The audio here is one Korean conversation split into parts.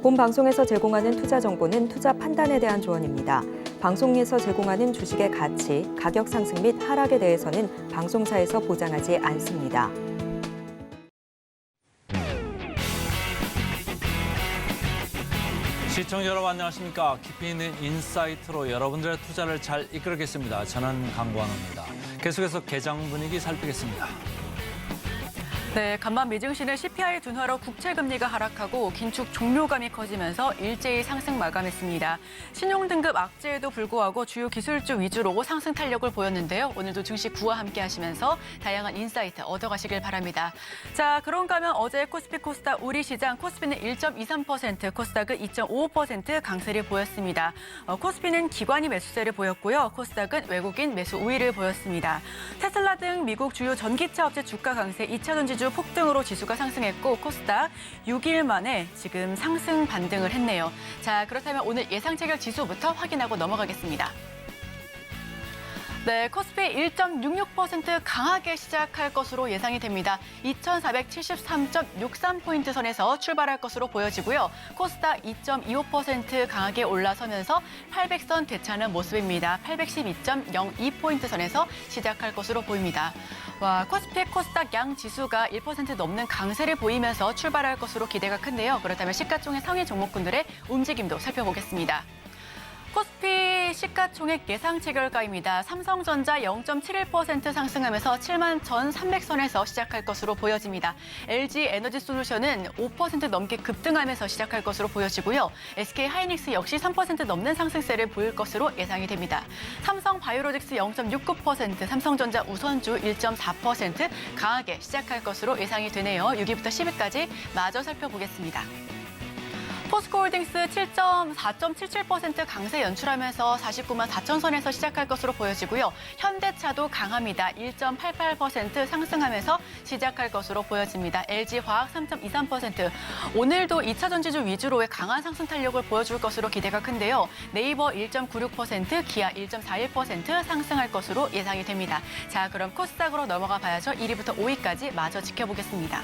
본 방송에서 제공하는 투자 정보는 투자 판단에 대한 조언입니다. 방송에서 제공하는 주식의 가치, 가격 상승 및 하락에 대해서는 방송사에서 보장하지 않습니다. 시청자 여러분 안녕하십니까. 깊이 있는 인사이트로 여러분들의 투자를 잘 이끌겠습니다. 저는 강광호입니다. 계속해서 개장 분위기 살피겠습니다. 네, 간밤 미증시는 CPI 둔화로 국채금리가 하락하고 긴축 종료감이 커지면서 일제히 상승 마감했습니다. 신용등급 악재에도 불구하고 주요 기술주 위주로 상승 탄력을 보였는데요. 오늘도 증시 구와 함께 하시면서 다양한 인사이트 얻어가시길 바랍니다. 자, 그런가 하면 어제 코스피 코스닥 우리 시장 코스피는 1.23%, 코스닥은 2.55% 강세를 보였습니다. 코스피는 기관이 매수세를 보였고요. 코스닥은 외국인 매수 우위를 보였습니다. 테슬라 등 미국 주요 전기차 업체 주가 강세, 2차전지주 폭등으로 지수가 상승했고 코스닥 6일 만에 지금 상승 반등을 했네요. 자, 그렇다면 오늘 예상 체결 지수부터 확인하고 넘어가겠습니다. 네, 코스피 1.66% 강하게 시작할 것으로 예상이 됩니다. 2,473.63포인트 선에서 출발할 것으로 보여지고요. 코스닥 2.25% 강하게 올라서면서 800선 되찾는 모습입니다. 812.02포인트 선에서 시작할 것으로 보입니다. 와, 코스피, 코스닥 양 지수가 1% 넘는 강세를 보이면서 출발할 것으로 기대가 큰데요. 그렇다면 시가총액 상위 종목군들의 움직임도 살펴보겠습니다. 코스피 시가총액 예상 체결가입니다. 삼성전자 0.71% 상승하면서 71,300선에서 시작할 것으로 보여집니다. LG에너지솔루션은 5% 넘게 급등하면서 시작할 것으로 보여지고요. SK하이닉스 역시 3% 넘는 상승세를 보일 것으로 예상이 됩니다. 삼성바이오로직스 0.69%, 삼성전자 우선주 1.4% 강하게 시작할 것으로 예상이 되네요. 6위부터 10위까지 마저 살펴보겠습니다. 포스코홀딩스 4.77% 강세 연출하면서 49만 4천 선에서 시작할 것으로 보여지고요. 현대차도 강합니다. 1.88% 상승하면서 시작할 것으로 보여집니다. LG화학 3.23%. 오늘도 2차 전지주 위주로의 강한 상승 탄력을 보여줄 것으로 기대가 큰데요. 네이버 1.96%, 기아 1.41% 상승할 것으로 예상이 됩니다. 자, 그럼 코스닥으로 넘어가 봐야죠. 1위부터 5위까지 마저 지켜보겠습니다.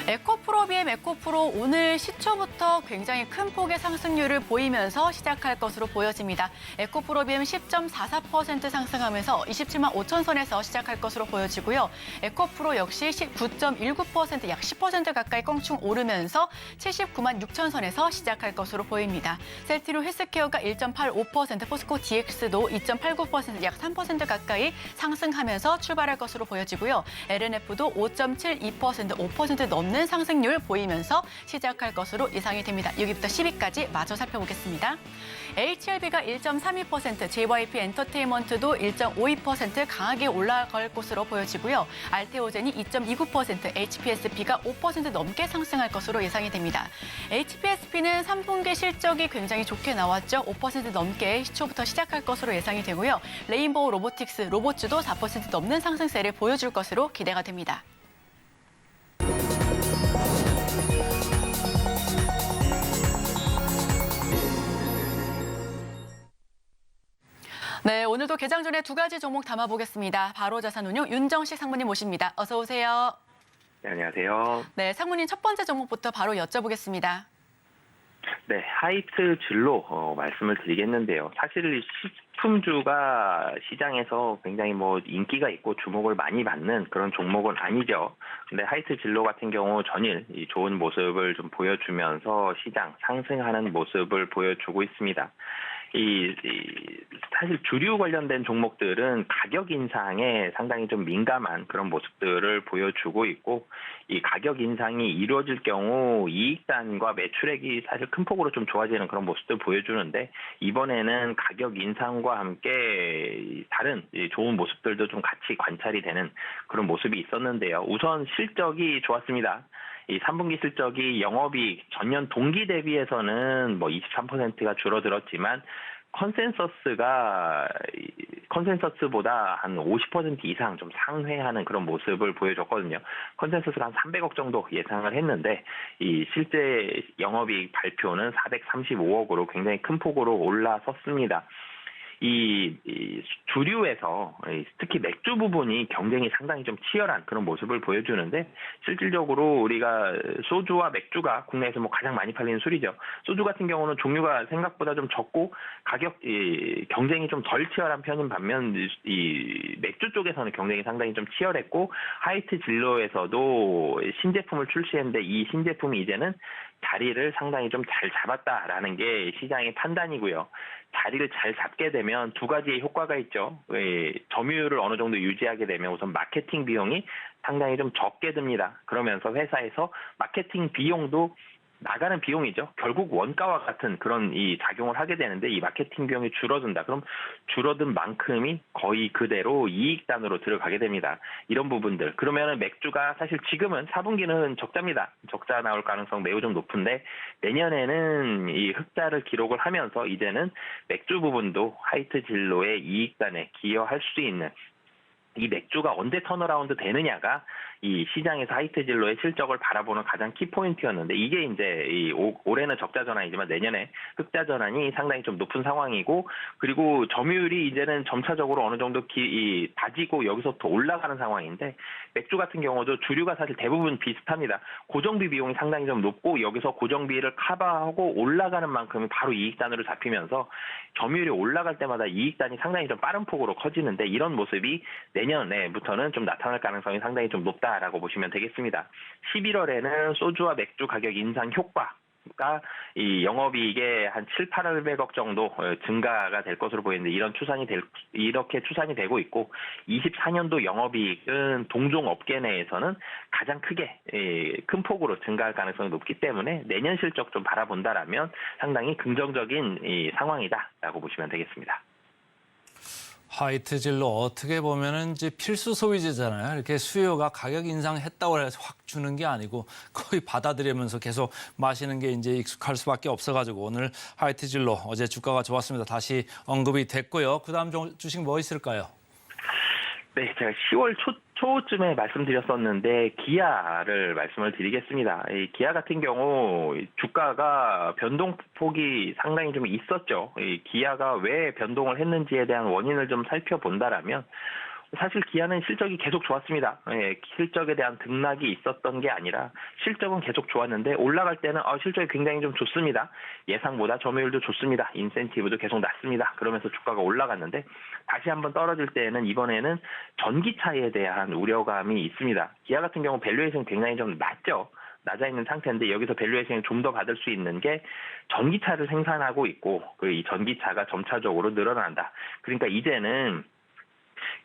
에코프로, 에코프로 오늘 시초부터 굉장히 큰 폭의 상승률을 보이면서 시작할 것으로 보여집니다. 에코프로비엠 10.44% 상승하면서 27만 5천 선에서 시작할 것으로 보여지고요. 에코프로 역시 9.19%, 약 10% 가까이 껑충 오르면서 79만 6천 선에서 시작할 것으로 보입니다. 셀트리온 헬스케어가 1.85%, 포스코 DX도 2.89%, 약 3% 가까이 상승하면서 출발할 것으로 보여지고요. LNF도 5.72%, 5% 넘는 상승률 보이면서 시작할 것으로 예상이 됩니다. 6위부터 10위까지 마저 살펴보겠습니다. HLB가 1.32%, JYP 엔터테인먼트도 1.52% 강하게 올라갈 것으로 보여지고요. 알테오젠이 2.29%, HPSB가 5% 넘게 상승할 것으로 예상이 됩니다. HPSB는 3분기 실적이 굉장히 좋게 나왔죠. 5% 넘게 시초부터 시작할 것으로 예상이 되고요. 레인보우 로보틱스, 로봇주도 4% 넘는 상승세를 보여줄 것으로 기대가 됩니다. 네, 오늘도 개장 전에 두 가지 종목 담아보겠습니다. 바로자산운용 윤정식 상무님 모십니다. 어서 오세요. 네, 안녕하세요. 네, 상무님 첫 번째 종목부터 바로 여쭤보겠습니다. 네, 하이트 진로 말씀을 드리겠는데요. 사실 식품주가 시장에서 굉장히 인기가 있고 주목을 많이 받는 그런 종목은 아니죠. 근데 하이트 진로 같은 경우 전일 좋은 모습을 좀 보여주면서 시장 상승하는 모습을 보여주고 있습니다. 사실 주류 관련된 종목들은 가격 인상에 상당히 좀 민감한 그런 모습들을 보여주고 있고, 이 가격 인상이 이루어질 경우 이익단과 매출액이 사실 큰 폭으로 좀 좋아지는 그런 모습들 보여주는데, 이번에는 가격 인상과 함께 다른 좋은 모습들도 좀 같이 관찰이 되는 그런 모습이 있었는데요. 우선 실적이 좋았습니다. 이 3분기 실적이 영업이익 전년 동기 대비해서는 23%가 줄어들었지만 컨센서스보다 한 50% 이상 좀 상회하는 그런 모습을 보여줬거든요. 컨센서스가 한 300억 정도 예상을 했는데 이 실제 영업이익 발표는 435억으로 굉장히 큰 폭으로 올라섰습니다. 이 주류에서 특히 맥주 부분이 경쟁이 상당히 좀 치열한 그런 모습을 보여주는데 실질적으로 우리가 소주와 맥주가 국내에서 뭐 가장 많이 팔리는 술이죠. 소주 같은 경우는 종류가 생각보다 좀 적고 가격 경쟁이 좀 덜 치열한 편인 반면 이 맥주 쪽에서는 경쟁이 상당히 좀 치열했고 하이트 진로에서도 신제품을 출시했는데 이 신제품이 이제는 자리를 상당히 좀 잘 잡았다라는 게 시장의 판단이고요. 자리를 잘 잡게 되면 두 가지의 효과가 있죠. 점유율을 어느 정도 유지하게 되면 우선 마케팅 비용이 상당히 좀 적게 듭니다. 그러면서 회사에서 마케팅 비용도 나가는 비용이죠. 결국 원가와 같은 그런 이 작용을 하게 되는데 이 마케팅 비용이 줄어든다. 그럼 줄어든 만큼이 거의 그대로 이익단으로 들어가게 됩니다. 이런 부분들. 그러면은 맥주가 사실 지금은 4분기는 적자입니다. 적자 나올 가능성 매우 좀 높은데 내년에는 이 흑자를 기록을 하면서 이제는 맥주 부분도 하이트 진로의 이익단에 기여할 수 있는 이 맥주가 언제 턴어라운드 되느냐가 이 시장에서 하이트 진로의 실적을 바라보는 가장 키포인트였는데 이게 이제 올해는 적자 전환이지만 내년에 흑자 전환이 상당히 좀 높은 상황이고 그리고 점유율이 이제는 점차적으로 어느 정도 다지고 여기서부터 올라가는 상황인데 맥주 같은 경우도 주류가 사실 대부분 비슷합니다. 고정비 비용이 상당히 좀 높고 여기서 고정비를 커버하고 올라가는 만큼 바로 이익단으로 잡히면서 점유율이 올라갈 때마다 이익단이 상당히 좀 빠른 폭으로 커지는데 이런 모습이 내년에부터는 좀 나타날 가능성이 상당히 좀 높다라고 보시면 되겠습니다. 11월에는 소주와 맥주 가격 인상 효과가 이 영업이익의 한 7, 800억 정도 증가가 될 것으로 보이는데 이렇게 추산이 되고 있고 24년도 영업이익은 동종 업계 내에서는 가장 크게 큰 폭으로 증가할 가능성이 높기 때문에 내년 실적 좀 바라본다라면 상당히 긍정적인 이 상황이다라고 보시면 되겠습니다. 화이트 진로 어떻게 보면은 이제 필수 소비재잖아요. 이렇게 수요가 가격 인상했다고 해서 확 주는 게 아니고 거의 받아들이면서 계속 마시는 게 이제 익숙할 수밖에 없어가지고 오늘 화이트 진로 어제 주가가 좋았습니다. 다시 언급이 됐고요. 그다음 주식 뭐 있을까요? 네, 제가 10월 초쯤에 말씀드렸었는데 기아를 말씀을 드리겠습니다. 이 기아 같은 경우 주가가 변동폭이 상당히 좀 있었죠. 이 기아가 왜 변동을 했는지에 대한 원인을 좀 살펴본다라면 사실 기아는 실적이 계속 좋았습니다. 실적에 대한 등락이 있었던 게 아니라 실적은 계속 좋았는데 올라갈 때는 실적이 굉장히 좀 좋습니다. 예상보다 점유율도 좋습니다. 인센티브도 계속 낮습니다. 그러면서 주가가 올라갔는데 다시 한번 떨어질 때에는 이번에는 전기차에 대한 우려감이 있습니다. 기아 같은 경우 밸류에이션 굉장히 좀 낮죠. 낮아 있는 상태인데 여기서 밸류에이션이 좀 더 받을 수 있는 게 전기차를 생산하고 있고 이 전기차가 점차적으로 늘어난다. 그러니까 이제는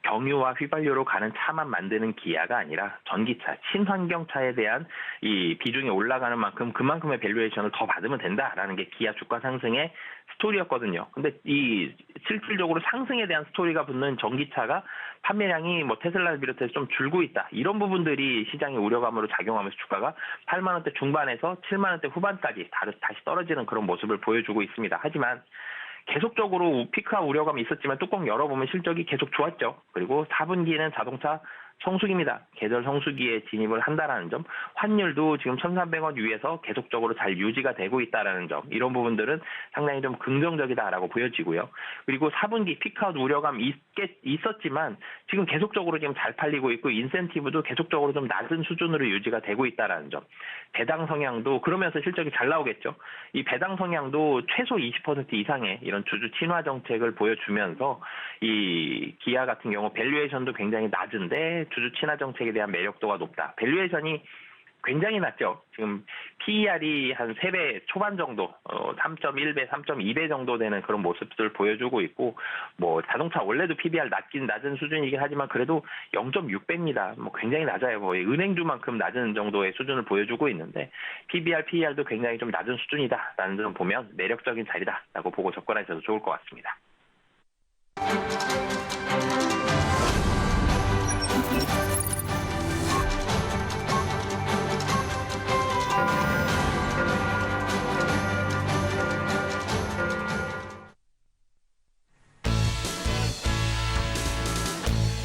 경유와 휘발유로 가는 차만 만드는 기아가 아니라 전기차, 친환경차에 대한 이 비중이 올라가는 만큼 그만큼의 밸류에이션을 더 받으면 된다라는 게 기아 주가 상승의 스토리였거든요. 근데 이 실질적으로 상승에 대한 스토리가 붙는 전기차가 판매량이 뭐 테슬라를 비롯해서 좀 줄고 있다. 이런 부분들이 시장의 우려감으로 작용하면서 주가가 8만 원대 중반에서 7만 원대 후반까지 다시 떨어지는 그런 모습을 보여주고 있습니다. 하지만 계속적으로 피크와 우려감이 있었지만 뚜껑 열어보면 실적이 계속 좋았죠. 그리고 4분기는 자동차 성수기입니다. 계절 성수기에 진입을 한다라는 점, 환율도 지금 1,300원 위에서 계속적으로 잘 유지가 되고 있다라는 점, 이런 부분들은 상당히 좀 긍정적이다라고 보여지고요. 그리고 4분기 피크아웃 우려감 있었지만 지금 계속적으로 지금 잘 팔리고 있고 인센티브도 계속적으로 좀 낮은 수준으로 유지가 되고 있다라는 점, 배당 성향도 그러면서 실적이 잘 나오겠죠. 이 배당 성향도 최소 20% 이상의 이런 주주 친화 정책을 보여주면서 이 기아 같은 경우 밸류에이션도 굉장히 낮은데 주주 친화 정책에 대한 매력도가 높다. 밸류에이션이 굉장히 낮죠. 지금 PER이 한 3배 초반 정도, 3.1배, 3.2배 정도 되는 그런 모습들 보여주고 있고, 뭐 자동차 원래도 PBR 낮은 수준이긴 하지만 그래도 0.6배입니다. 뭐 굉장히 낮아요. 뭐 은행주만큼 낮은 정도의 수준을 보여주고 있는데 PBR, PER도 굉장히 좀 낮은 수준이다라는 점 보면 매력적인 자리다라고 보고 접근하셔도 좋을 것 같습니다.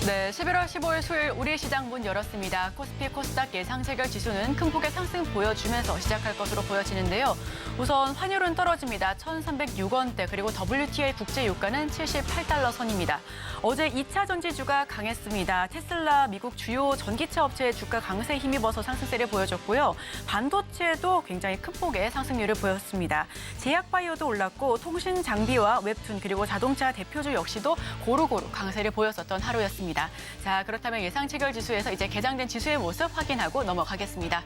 네, 11월 15일 수요일 우리 시장 문 열었습니다. 코스피 코스닥 예상 체결 지수는 큰 폭의 상승 보여주면서 시작할 것으로 보여지는데요. 우선 환율은 떨어집니다. 1,306원대 그리고 WTI 국제 유가는 78달러 선입니다. 어제 2차 전지주가 강했습니다. 테슬라, 미국 주요 전기차 업체의 주가 강세에 힘입어서 상승세를 보여줬고요. 반도체도 굉장히 큰 폭의 상승률을 보였습니다. 제약바이오도 올랐고 통신 장비와 웹툰 그리고 자동차 대표주 역시도 고루고루 강세를 보였었던 하루였습니다. 자, 그렇다면 예상 체결 지수에서 이제 개장된 지수의 모습 확인하고 넘어가겠습니다.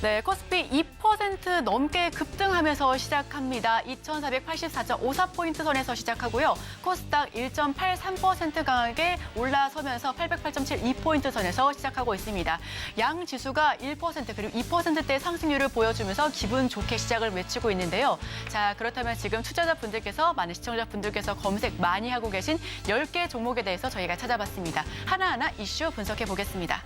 네, 코스피 2% 넘게 급등하면서 시작합니다. 2,484.54포인트 선에서 시작하고요. 코스닥 1.83% 강하게 올라서면서 808.72포인트 선에서 시작하고 있습니다. 양 지수가 1% 그리고 2%대 상승률을 보여주면서 기분 좋게 시작을 외치고 있는데요. 자, 그렇다면 지금 투자자분들께서 많은 시청자분들께서 검색 많이 하고 계신 10개 종목에 대해서 저희가 찾아봤습니다. 하나하나 이슈 분석해 보겠습니다.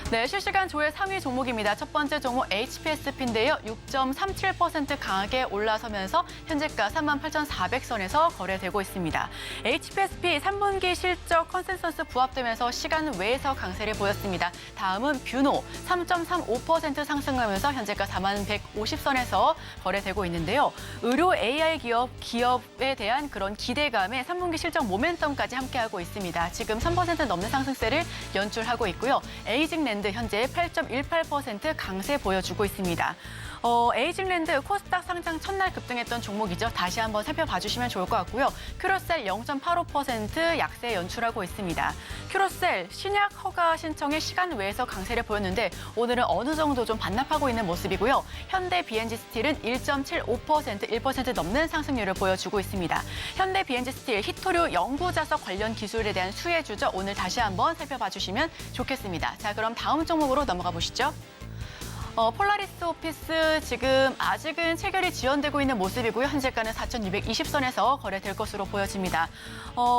네, 실시간 조회 상위 종목입니다. 첫 번째 종목 HPSP인데요. 6.37% 강하게 올라서면서 현재가 38,400선에서 거래되고 있습니다. HPSP 3분기 실적 컨센서스 부합되면서 시간 외에서 강세를 보였습니다. 다음은 뷰노 3.35% 상승하면서 현재가 41,150선에서 거래되고 있는데요. 의료 AI 기업에 대한 그런 기대감에 3분기 실적 모멘텀까지 함께하고 있습니다. 지금 3% 넘는 상승세를 연출하고 있고요. 에이징랜드 현재 8.18% 강세 보여주고 있습니다. 에이징랜드 코스닥 상장 첫날 급등했던 종목이죠. 다시 한번 살펴봐 주시면 좋을 것 같고요. 큐로셀 0.85% 약세 연출하고 있습니다. 큐로셀 신약 허가 신청의 시간 외에서 강세를 보였는데 오늘은 어느 정도 좀 반납하고 있는 모습이고요. 현대 BNG 스틸은 1.75%, 1% 넘는 상승률을 보여주고 있습니다. 현대 BNG 스틸 히토류 연구자석 관련 기술에 대한 수혜주죠. 오늘 다시 한번 살펴봐 주시면 좋겠습니다. 자, 그럼 다음 종목으로 넘어가 보시죠. 폴라리스 오피스 지금 아직은 체결이 지연되고 있는 모습이고요. 현재가는 4,220선에서 거래될 것으로 보여집니다.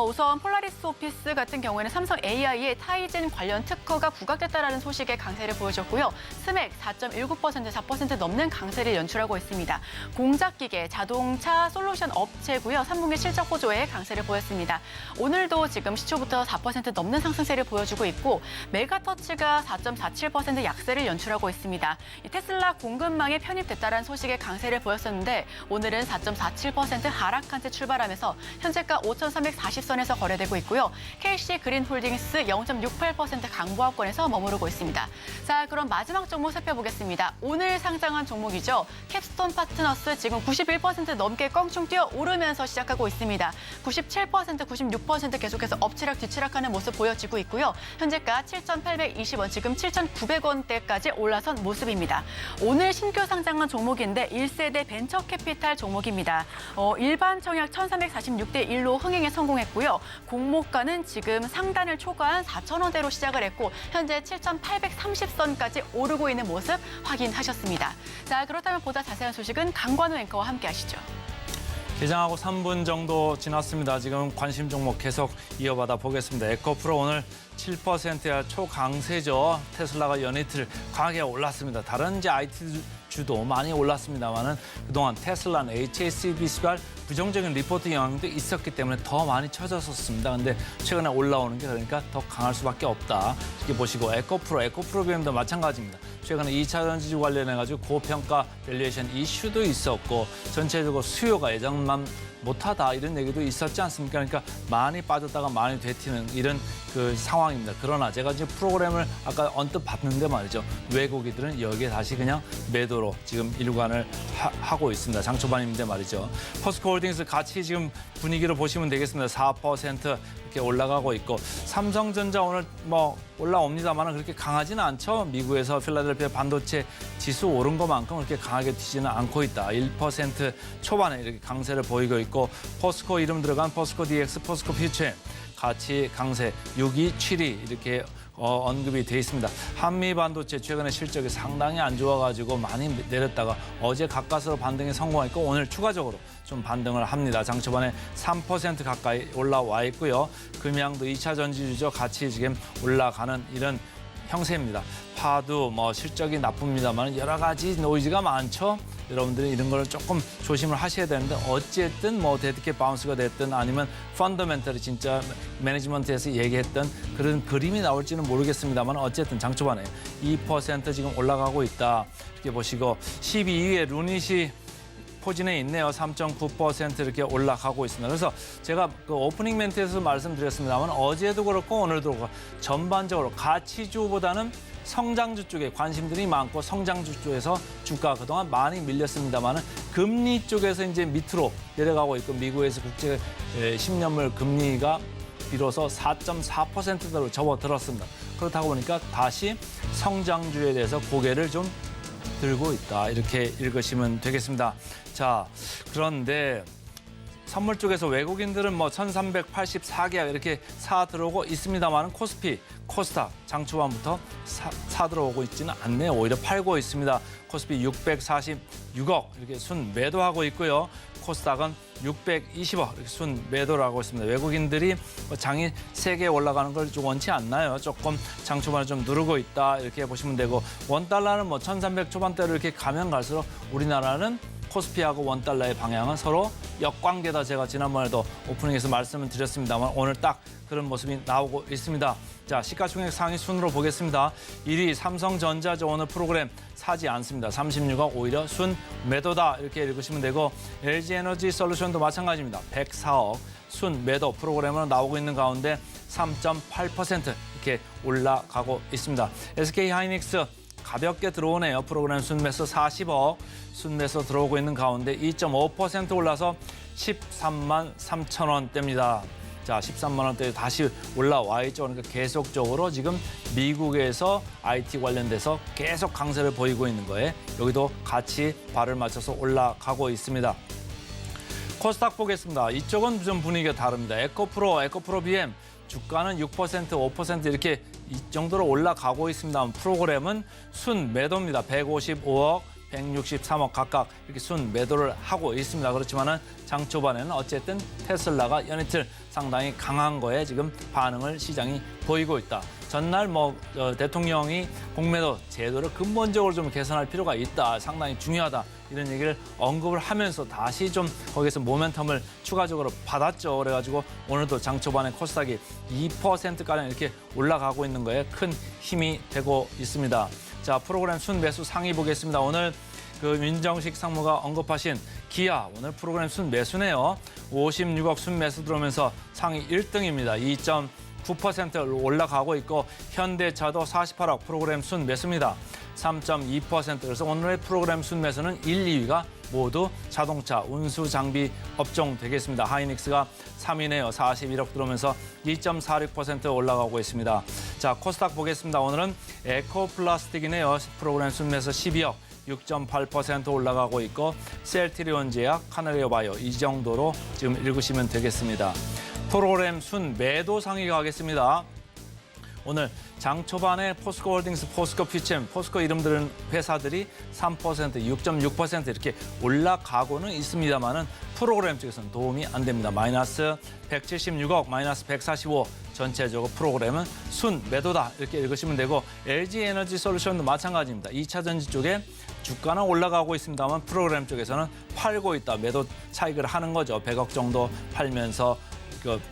우선 폴라리스 오피스 같은 경우에는 삼성 AI의 타이젠 관련 특허가 부각됐다라는 소식에 강세를 보여줬고요. 스맥 4.19%, 4% 넘는 강세를 연출하고 있습니다. 공작기계, 자동차 솔루션 업체고요. 3분기 실적 호조에 강세를 보였습니다. 오늘도 지금 시초부터 4% 넘는 상승세를 보여주고 있고 메가터치가 4.47% 약세를 연출하고 있습니다. 테슬라 공급망에 편입됐다는 소식에 강세를 보였었는데 오늘은 4.47% 하락한 채 출발하면서 현재가 5,340선에서 거래되고 있고요. KC 그린홀딩스 0.68% 강보합권에서 머무르고 있습니다. 자, 그럼 마지막 종목 살펴보겠습니다. 오늘 상장한 종목이죠. 캡스톤 파트너스 지금 91% 넘게 껑충 뛰어 오르면서 시작하고 있습니다. 97%, 96% 계속해서 엎치락 뒤치락하는 모습 보여지고 있고요. 현재가 7,820원, 지금 7,900원대까지 올라선 모습입니다. 오늘 신규 상장한 종목인데 1세대 벤처 캐피탈 종목입니다. 일반 청약 1,346대 1로 흥행에 성공했고요. 공모가는 지금 상단을 초과한 4,000원대로 시작을 했고 현재 7,830선까지 오르고 있는 모습 확인하셨습니다. 자, 그렇다면 보다 자세한 소식은 강관우 앵커와 함께 하시죠. 개장하고 3분 정도 지났습니다. 지금 관심 종목 계속 이어받아 보겠습니다. 에코프로 오늘 7%야 초강세죠. 테슬라가 연이틀 강하게 올랐습니다. 다른 이제 IT 주도 많이 올랐습니다만은 그동안 테슬라는 HSBC발 부정적인 리포트 영향도 있었기 때문에 더 많이 쳐졌었습니다. 근데 최근에 올라오는 게 그러니까 더 강할 수밖에 없다. 이렇게 보시고 에코프로 비행도 마찬가지입니다. 최근에 2차 전지주 관련해가지고 고평가 밸류에이션 이슈도 있었고 전체적으로 수요가 예전만 못하다 이런 얘기도 있었지 않습니까? 그러니까 많이 빠졌다가 많이 되튀는 이런 그 상황입니다. 그러나 제가 지금 프로그램을 아까 언뜻 봤는데 말이죠. 외국인들은 여기에 다시 그냥 매도로 지금 일관을 하고 있습니다. 장 초반인데 말이죠. 포스코홀딩스 같이 지금 분위기를 보시면 되겠습니다. 4% 이렇게 올라가고 있고 삼성전자 오늘 뭐 올라옵니다만 그렇게 강하지는 않죠. 미국에서 필라델피아 반도체 지수 오른 것만큼 그렇게 강하게 튀지는 않고 있다. 1% 초반에 이렇게 강세를 보이고 있고 포스코 이름 들어간 포스코 DX, 포스코 퓨처 같이 강세 6위, 7위 이렇게 언급이 돼 있습니다. 한미 반도체 최근에 실적이 상당히 안 좋아가지고 많이 내렸다가 어제 가까스로 반등에 성공했고 오늘 추가적으로 좀 반등을 합니다. 장 초반에 3% 가까이 올라와 있고요. 금양도 2차 전지주죠. 같이 지금 올라가는 이런 형세입니다. 파도 뭐 실적이 나쁩니다만 여러 가지 노이즈가 많죠. 여러분들이 이런 걸 조금 조심을 하셔야 되는데 어쨌든 뭐 데드캣 바운스가 됐든 아니면 펀더멘털이 진짜 매니지먼트에서 얘기했던 그런 그림이 나올지는 모르겠습니다만 어쨌든 장 초반에 2% 지금 올라가고 있다. 이렇게 보시고 12위에 루닛이 포진해 있네요. 3.9% 이렇게 올라가고 있습니다. 그래서 제가 그 오프닝 멘트에서 말씀드렸습니다만 어제도 그렇고 오늘도 그렇고 전반적으로 가치주보다는 성장주 쪽에 관심들이 많고 성장주 쪽에서 주가 그동안 많이 밀렸습니다만 금리 쪽에서 이제 밑으로 내려가고 있고 미국에서 국제 10년물 금리가 비로소 4.4%대로 접어들었습니다. 그렇다고 보니까 다시 성장주에 대해서 고개를 좀 들고 있다. 이렇게 읽으시면 되겠습니다. 자, 그런데 선물 쪽에서 외국인들은 뭐 1,384계약 이렇게 사 들어오고 있습니다만 코스피, 코스닥 장 초반부터 사 들어오고 있지는 않네요. 오히려 팔고 있습니다. 코스피 646억 이렇게 순 매도하고 있고요. 코스닥은 620억 이렇게 순 매도를 하고 있습니다. 외국인들이 장이 세게 올라가는 걸 좀 원치 않나요? 조금 장 초반에 좀 누르고 있다 이렇게 보시면 되고 원달러는 뭐 1,300 초반대로 이렇게 가면 갈수록 우리나라는 코스피하고 원달러의 방향은 서로 역관계다. 제가 지난번에도 오프닝에서 말씀을 드렸습니다만 오늘 딱 그런 모습이 나오고 있습니다. 자, 시가총액 상위 순으로 보겠습니다. 1위 삼성전자죠. 오늘 프로그램 사지 않습니다. 36억 오히려 순 매도다 이렇게 읽으시면 되고 LG에너지솔루션도 마찬가지입니다. 104억 순 매도 프로그램으로 나오고 있는 가운데 3.8% 이렇게 올라가고 있습니다. SK하이닉스 가볍게 들어오네요. 프로그램 순매수 40억 순매수 들어오고 있는 가운데 2.5% 올라서 13만 3천 원대입니다. 자, 13만 원대에 다시 올라와 있죠. 그러니까 계속적으로 지금 미국에서 IT 관련돼서 계속 강세를 보이고 있는 거에 여기도 같이 발을 맞춰서 올라가고 있습니다. 코스닥 보겠습니다. 이쪽은 좀 분위기가 다릅니다. 에코프로 BM 주가는 6%, 5% 이렇게 이 정도로 올라가고 있습니다. 프로그램은 순 매도입니다. 155억, 163억 각각 이렇게 순 매도를 하고 있습니다. 그렇지만은 장 초반에는 어쨌든 테슬라가 연이틀 상당히 강한 거에 지금 반응을 시장이 보이고 있다. 전날 대통령이 공매도 제도를 근본적으로 좀 개선할 필요가 있다. 상당히 중요하다. 이런 얘기를 언급을 하면서 다시 좀 거기서 모멘텀을 추가적으로 받았죠. 그래가지고 오늘도 장 초반에 코스닥이 2%가량 이렇게 올라가고 있는 거에 큰 힘이 되고 있습니다. 자, 프로그램 순 매수 상위 보겠습니다. 오늘 그 민정식 상무가 언급하신 기아 오늘 프로그램 순 매수네요. 56억 순 매수 들어오면서 상위 1등입니다. 2.9% 올라가고 있고 현대차도 48억 프로그램 순 매수입니다. 3.2%. 그래서 오늘의 프로그램 순 매수는 1, 2위가 모두 자동차, 운수, 장비 업종 되겠습니다. 하이닉스가 3위네요. 41억 들어오면서 2.46% 올라가고 있습니다. 자, 코스닥 보겠습니다. 오늘은 에코플라스틱이네요. 프로그램 순 매수 12억. 6.8% 올라가고 있고 셀트리온 제약, 카나리오 바이오 이 정도로 지금 읽으시면 되겠습니다. 프로그램 순 매도 상위 가겠습니다. 오늘 장 초반에 포스코홀딩스, 포스코 퓨챔, 포스코 이름 들은 회사들이 3%, 6.6% 이렇게 올라가고는 있습니다만은 프로그램 쪽에서는 도움이 안 됩니다. 마이너스 176억, 마이너스 145억 전체적으로 프로그램은 순 매도다 이렇게 읽으시면 되고 LG에너지솔루션도 마찬가지입니다. 2차 전지 쪽에 주가는 올라가고 있습니다만 프로그램 쪽에서는 팔고 있다. 매도 차익을 하는 거죠. 100억 정도 팔면서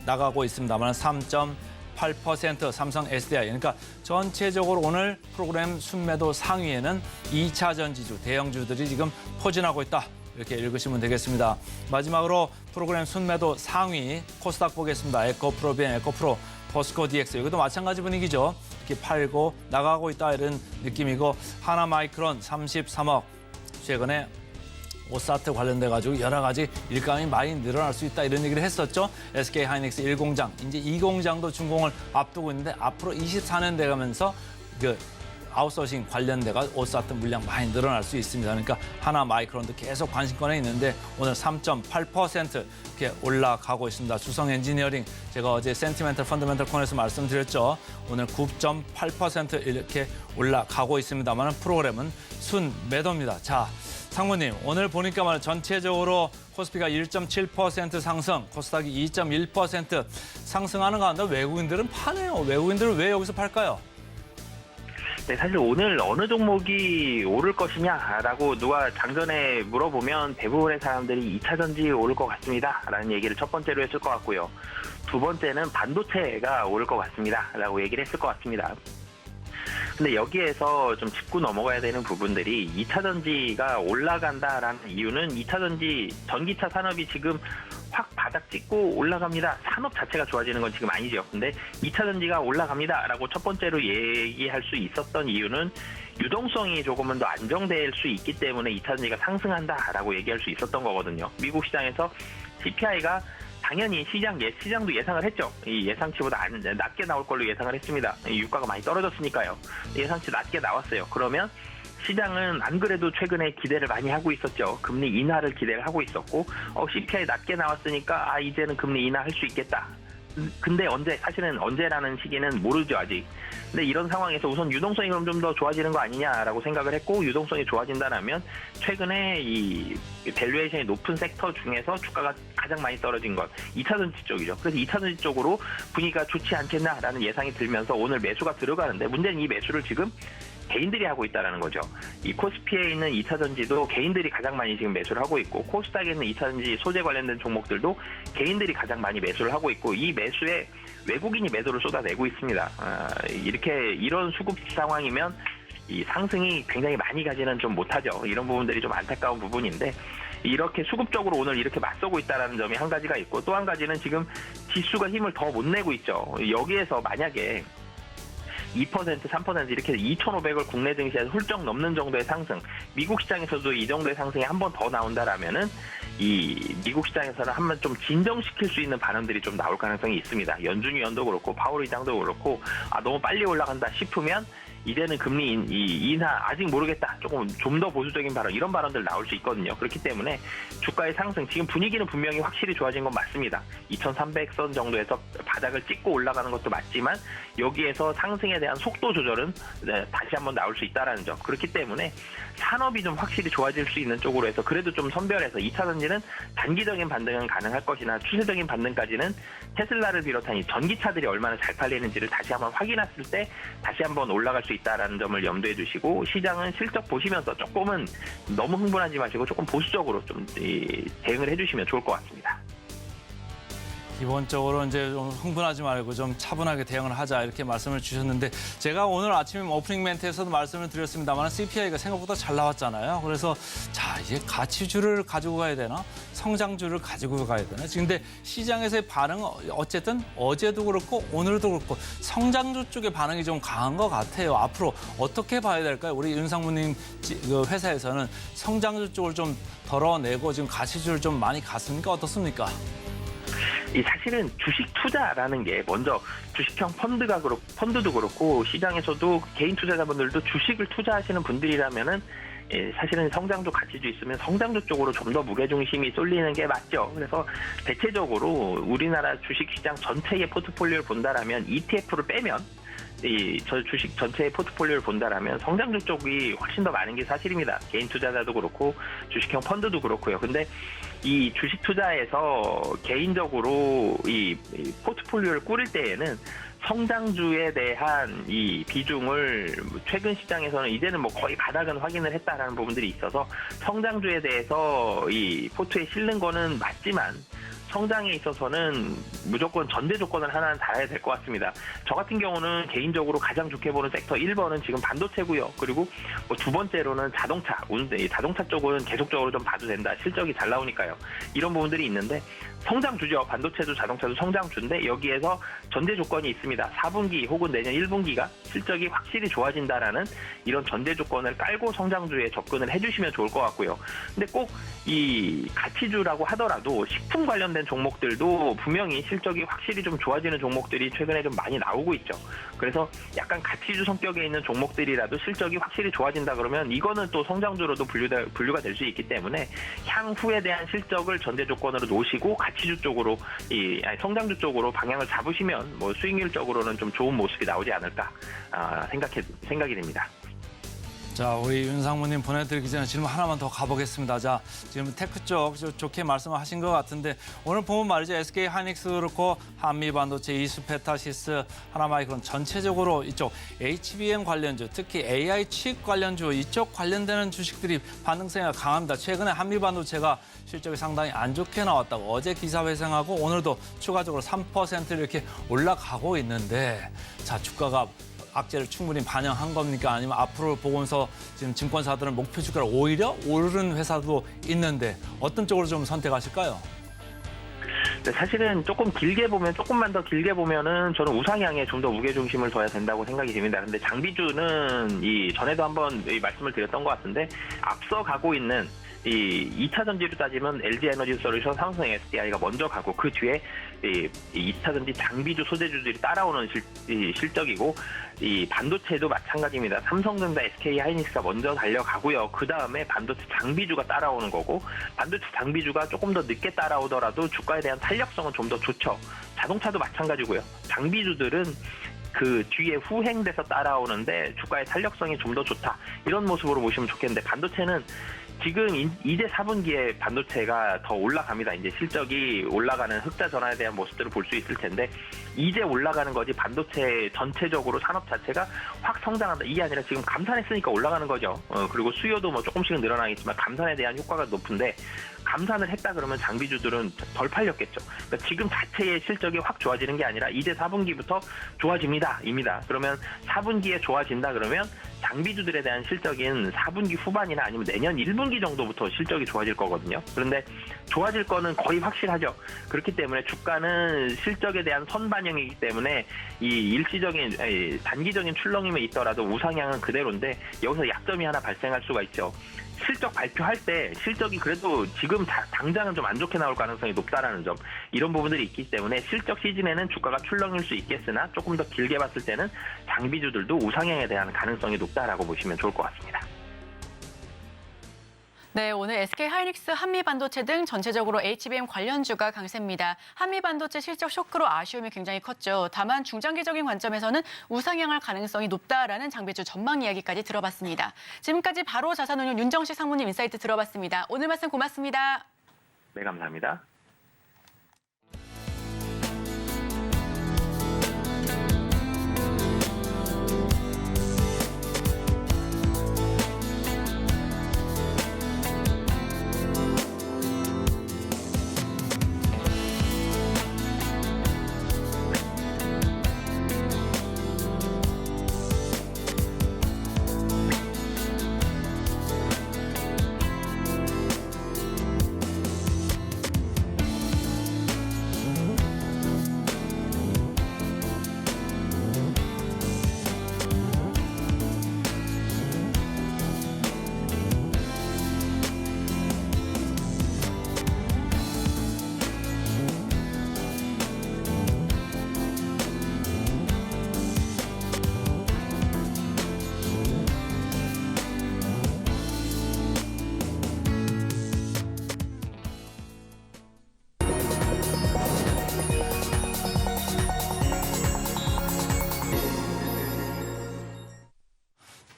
나가고 있습니다만 3.8% 삼성 SDI. 그러니까 전체적으로 오늘 프로그램 순매도 상위에는 2차 전지주, 대형주들이 지금 포진하고 있다. 이렇게 읽으시면 되겠습니다. 마지막으로 프로그램 순매도 상위 코스닥 보겠습니다. 에코프로, 비엔, 에코프로, 포스코 DX. 여기도 마찬가지 분위기죠. 이렇게 팔고 나가고 있다 이런 느낌이고 하나마이크론 33억. 최근에 오사트 관련돼 가지고 여러 가지 일감이 많이 늘어날 수 있다 이런 얘기를 했었죠. SK하이닉스 1공장 이제 2공장도 준공을 앞두고 있는데 앞으로 24년 돼가면서 그 아웃소싱 관련돼가 오사트 물량 많이 늘어날 수 있습니다. 그러니까 하나마이크론도 계속 관심권에 있는데 오늘 3.8% 이렇게 올라가고 있습니다. 주성 엔지니어링 제가 어제 센티멘털 펀더멘털 코너에서 말씀드렸죠. 오늘 9.8% 이렇게 올라가고 있습니다만 프로그램은 순 매도입니다. 자. 상무님, 오늘 보니까 말이야 전체적으로 코스피가 1.7% 상승, 코스닥이 2.1% 상승하는 가운데 외국인들은 파네요. 외국인들은 왜 여기서 팔까요? 네, 사실 오늘 어느 종목이 오를 것이냐라고 누가 장전에 물어보면 대부분의 사람들이 2차 전지 오를 것 같습니다라는 얘기를 첫 번째로 했을 것 같고요. 두 번째는 반도체가 오를 것 같습니다라고 얘기를 했을 것 같습니다. 근데 여기에서 좀 짚고 넘어가야 되는 부분들이 2차 전지가 올라간다라는 이유는 2차 전지 전기차 산업이 지금 확 바닥 찍고 올라갑니다. 산업 자체가 좋아지는 건 지금 아니죠. 근데 2차 전지가 올라갑니다라고 첫 번째로 얘기할 수 있었던 이유는 유동성이 조금은 더 안정될 수 있기 때문에 2차 전지가 상승한다라고 얘기할 수 있었던 거거든요. 미국 시장에서 CPI가 당연히 시장도 예상을 했죠. 이 예상치보다 낮게 나올 걸로 예상을 했습니다. 유가가 많이 떨어졌으니까요. 예상치 낮게 나왔어요. 그러면 시장은 안 그래도 최근에 기대를 많이 하고 있었죠. 금리 인하를 기대를 하고 있었고, CPI 낮게 나왔으니까 이제는 금리 인하할 수 있겠다. 근데 사실은 언제라는 시기는 모르죠, 아직. 근데 이런 상황에서 우선 유동성이 그럼 좀 더 좋아지는 거 아니냐라고 생각을 했고, 유동성이 좋아진다면 최근에 이 밸류에이션이 높은 섹터 중에서 주가가 가장 많이 떨어진 건 2차 전지 쪽이죠. 그래서 2차 전지 쪽으로 분위기가 좋지 않겠나라는 예상이 들면서 오늘 매수가 들어가는데, 문제는 이 매수를 지금 개인들이 하고 있다는 거죠. 이 코스피에 있는 2차 전지도 개인들이 가장 많이 지금 매수를 하고 있고, 코스닥에 있는 2차 전지 소재 관련된 종목들도 개인들이 가장 많이 매수를 하고 있고, 이 매수에 외국인이 매도를 쏟아내고 있습니다. 이런 수급 상황이면 이 상승이 굉장히 많이 가지는 좀 못하죠. 이런 부분들이 좀 안타까운 부분인데, 이렇게 수급적으로 오늘 이렇게 맞서고 있다는 점이 한 가지가 있고, 또 한 가지는 지금 지수가 힘을 더 못 내고 있죠. 여기에서 만약에 2%, 3% 이렇게 2,500을 국내 증시에서 훌쩍 넘는 정도의 상승, 미국 시장에서도 이 정도의 상승이 한 번 더 나온다라면은 이 미국 시장에서는 한번 좀 진정시킬 수 있는 발언들이 좀 나올 가능성이 있습니다. 연준이 의원도 그렇고 파월 의장도 그렇고 너무 빨리 올라간다 싶으면 이제는 금리 인하 아직 모르겠다. 좀 더 보수적인 발언, 이런 발언들 나올 수 있거든요. 그렇기 때문에 주가의 상승, 지금 분위기는 분명히 확실히 좋아진 건 맞습니다. 2,300선 정도에서 바닥을 찍고 올라가는 것도 맞지만 여기에서 상승에 대한 속도 조절은 다시 한번 나올 수 있다는 점. 그렇기 때문에 산업이 좀 확실히 좋아질 수 있는 쪽으로 해서 그래도 좀 선별해서 2차 전지는 단기적인 반등은 가능할 것이나 추세적인 반등까지는 테슬라를 비롯한 이 전기차들이 얼마나 잘 팔리는지를 다시 한번 확인했을 때 다시 한번 올라갈 수 있다는 점을 염두에 두시고, 시장은 실적 보시면서 조금은 너무 흥분하지 마시고 조금 보수적으로 좀 대응을 해주시면 좋을 것 같습니다. 기본적으로 이제 좀 흥분하지 말고 좀 차분하게 대응을 하자, 이렇게 말씀을 주셨는데, 제가 오늘 아침에 오프닝 멘트에서도 말씀을 드렸습니다만 CPI가 생각보다 잘 나왔잖아요. 그래서 이제 가치주를 가지고 가야 되나, 성장주를 가지고 가야 되나. 근데 시장에서의 반응은 어쨌든 어제도 그렇고 오늘도 그렇고 성장주 쪽의 반응이 좀 강한 것 같아요. 앞으로 어떻게 봐야 될까요? 우리 윤상무님 회사에서는 성장주 쪽을 좀 덜어내고 지금 가치주를 좀 많이 갔습니까? 어떻습니까? 사실은 주식 투자라는 게 먼저 주식형 펀드도 그렇고 시장에서도 개인 투자자분들도 주식을 투자하시는 분들이라면은 사실은 성장주 가치주 있으면 성장주 쪽으로 좀 더 무게중심이 쏠리는 게 맞죠. 그래서 대체적으로 우리나라 주식시장 전체의 포트폴리오를 본다라면 ETF를 빼면 저 주식 전체의 포트폴리오를 본다라면 성장주 쪽이 훨씬 더 많은 게 사실입니다. 개인 투자자도 그렇고 주식형 펀드도 그렇고요. 근데 이 주식 투자에서 개인적으로 이 포트폴리오를 꾸릴 때에는 성장주에 대한 이 비중을 최근 시장에서는 이제는 거의 바닥은 확인을 했다라는 부분들이 있어서 성장주에 대해서 이 포트에 실는 거는 맞지만 성장에 있어서는 무조건 전제 조건을 하나는 달아야 될 것 같습니다. 저 같은 경우는 개인적으로 가장 좋게 보는 섹터 1번은 지금 반도체고요. 그리고 두 번째로는 자동차 쪽은 계속적으로 좀 봐도 된다. 실적이 잘 나오니까요. 이런 부분들이 있는데 성장주죠. 반도체도 자동차도 성장주인데 여기에서 전제 조건이 있습니다. 4분기 혹은 내년 1분기가 실적이 확실히 좋아진다라는 이런 전제 조건을 깔고 성장주에 접근을 해주시면 좋을 것 같고요. 근데 꼭 이 가치주라고 하더라도 식품 관련된 종목들도 분명히 실적이 확실히 좀 좋아지는 종목들이 최근에 좀 많이 나오고 있죠. 그래서 약간 가치주 성격에 있는 종목들이라도 실적이 확실히 좋아진다 그러면 이거는 또 성장주로도 분류가 될 수 있기 때문에 향후에 대한 실적을 전제 조건으로 놓으시고 가치주 쪽으로 성장주 쪽으로 방향을 잡으시면 수익률적으로는 좀 좋은 모습이 나오지 않을까 생각이 됩니다. 자, 우리 윤상무님 보내드리기 전에 질문 하나만 더 가보겠습니다. 자, 지금 테크 쪽 좋게 말씀하신 것 같은데 오늘 보면 말이죠. SK 하이닉스도 그렇고 한미반도체, 이스페타시스, 하나마이크론 전체적으로 이쪽 HBM 관련주, 특히 AI 칩 관련주 이쪽 관련되는 주식들이 반등세가 강합니다. 최근에 한미반도체가 실적이 상당히 안 좋게 나왔다고 어제 기사 회생하고 오늘도 추가적으로 3% 이렇게 올라가고 있는데 자, 주가가 악재를 충분히 반영한 겁니까? 아니면 앞으로 보면서 지금 증권사들은 목표 주가를 오히려 오르는 회사도 있는데 어떤 쪽으로 좀 선택하실까요? 네, 사실은 조금만 더 길게 보면은 저는 우상향에 좀 더 무게중심을 둬야 된다고 생각이 듭니다. 근데 장비주는 전에도 한번 말씀을 드렸던 것 같은데 앞서 가고 있는 이 2차 전지로 따지면 LG 에너지 솔루션, 삼성 SDI가 먼저 가고 그 뒤에 이 2차 전지 장비주 소재주들이 따라오는 실적이고 이 반도체도 마찬가지입니다. 삼성전자, SK 하이닉스가 먼저 달려가고요. 그 다음에 반도체 장비주가 따라오는 거고 반도체 장비주가 조금 더 늦게 따라오더라도 주가에 대한 탄력성은 좀 더 좋죠. 자동차도 마찬가지고요. 장비주들은 그 뒤에 후행돼서 따라오는데 주가의 탄력성이 좀 더 좋다. 이런 모습으로 보시면 좋겠는데 반도체는 지금 이제 4분기에 반도체가 더 올라갑니다. 이제 실적이 올라가는 흑자 전환에 대한 모습들을 볼 수 있을 텐데 이제 올라가는 거지 반도체 전체적으로 산업 자체가 확 성장한다. 이게 아니라 지금 감산했으니까 올라가는 거죠. 그리고 수요도 뭐 조금씩은 늘어나겠지만 감산에 대한 효과가 높은데 감산을 했다 그러면 장비주들은 덜 팔렸겠죠. 그러니까 지금 자체의 실적이 확 좋아지는 게 아니라 이제 4분기부터 좋아집니다. 그러면 4분기에 좋아진다 그러면 장비주들에 대한 실적인 4분기 후반이나 아니면 내년 1분기 정도부터 실적이 좋아질 거거든요. 그런데 좋아질 거는 거의 확실하죠. 그렇기 때문에 주가는 실적에 대한 선반영이기 때문에 이 단기적인 출렁임에 있더라도 우상향은 그대로인데 여기서 약점이 하나 발생할 수가 있죠. 실적 발표할 때 실적이 그래도 지금 당장은 좀 안 좋게 나올 가능성이 높다라는 점, 이런 부분들이 있기 때문에 실적 시즌에는 주가가 출렁일 수 있겠으나 조금 더 길게 봤을 때는 장비주들도 우상향에 대한 가능성이 높다라고 보시면 좋을 것 같습니다. 네, 오늘 SK 하이닉스, 한미반도체 등 전체적으로 HBM 관련주가 강세입니다. 한미반도체 실적 쇼크로 아쉬움이 굉장히 컸죠. 다만 중장기적인 관점에서는 우상향할 가능성이 높다라는 장비주 전망 이야기까지 들어봤습니다. 지금까지 바로 자산운용 윤정식 상무님 인사이트 들어봤습니다. 오늘 말씀 고맙습니다. 네, 감사합니다.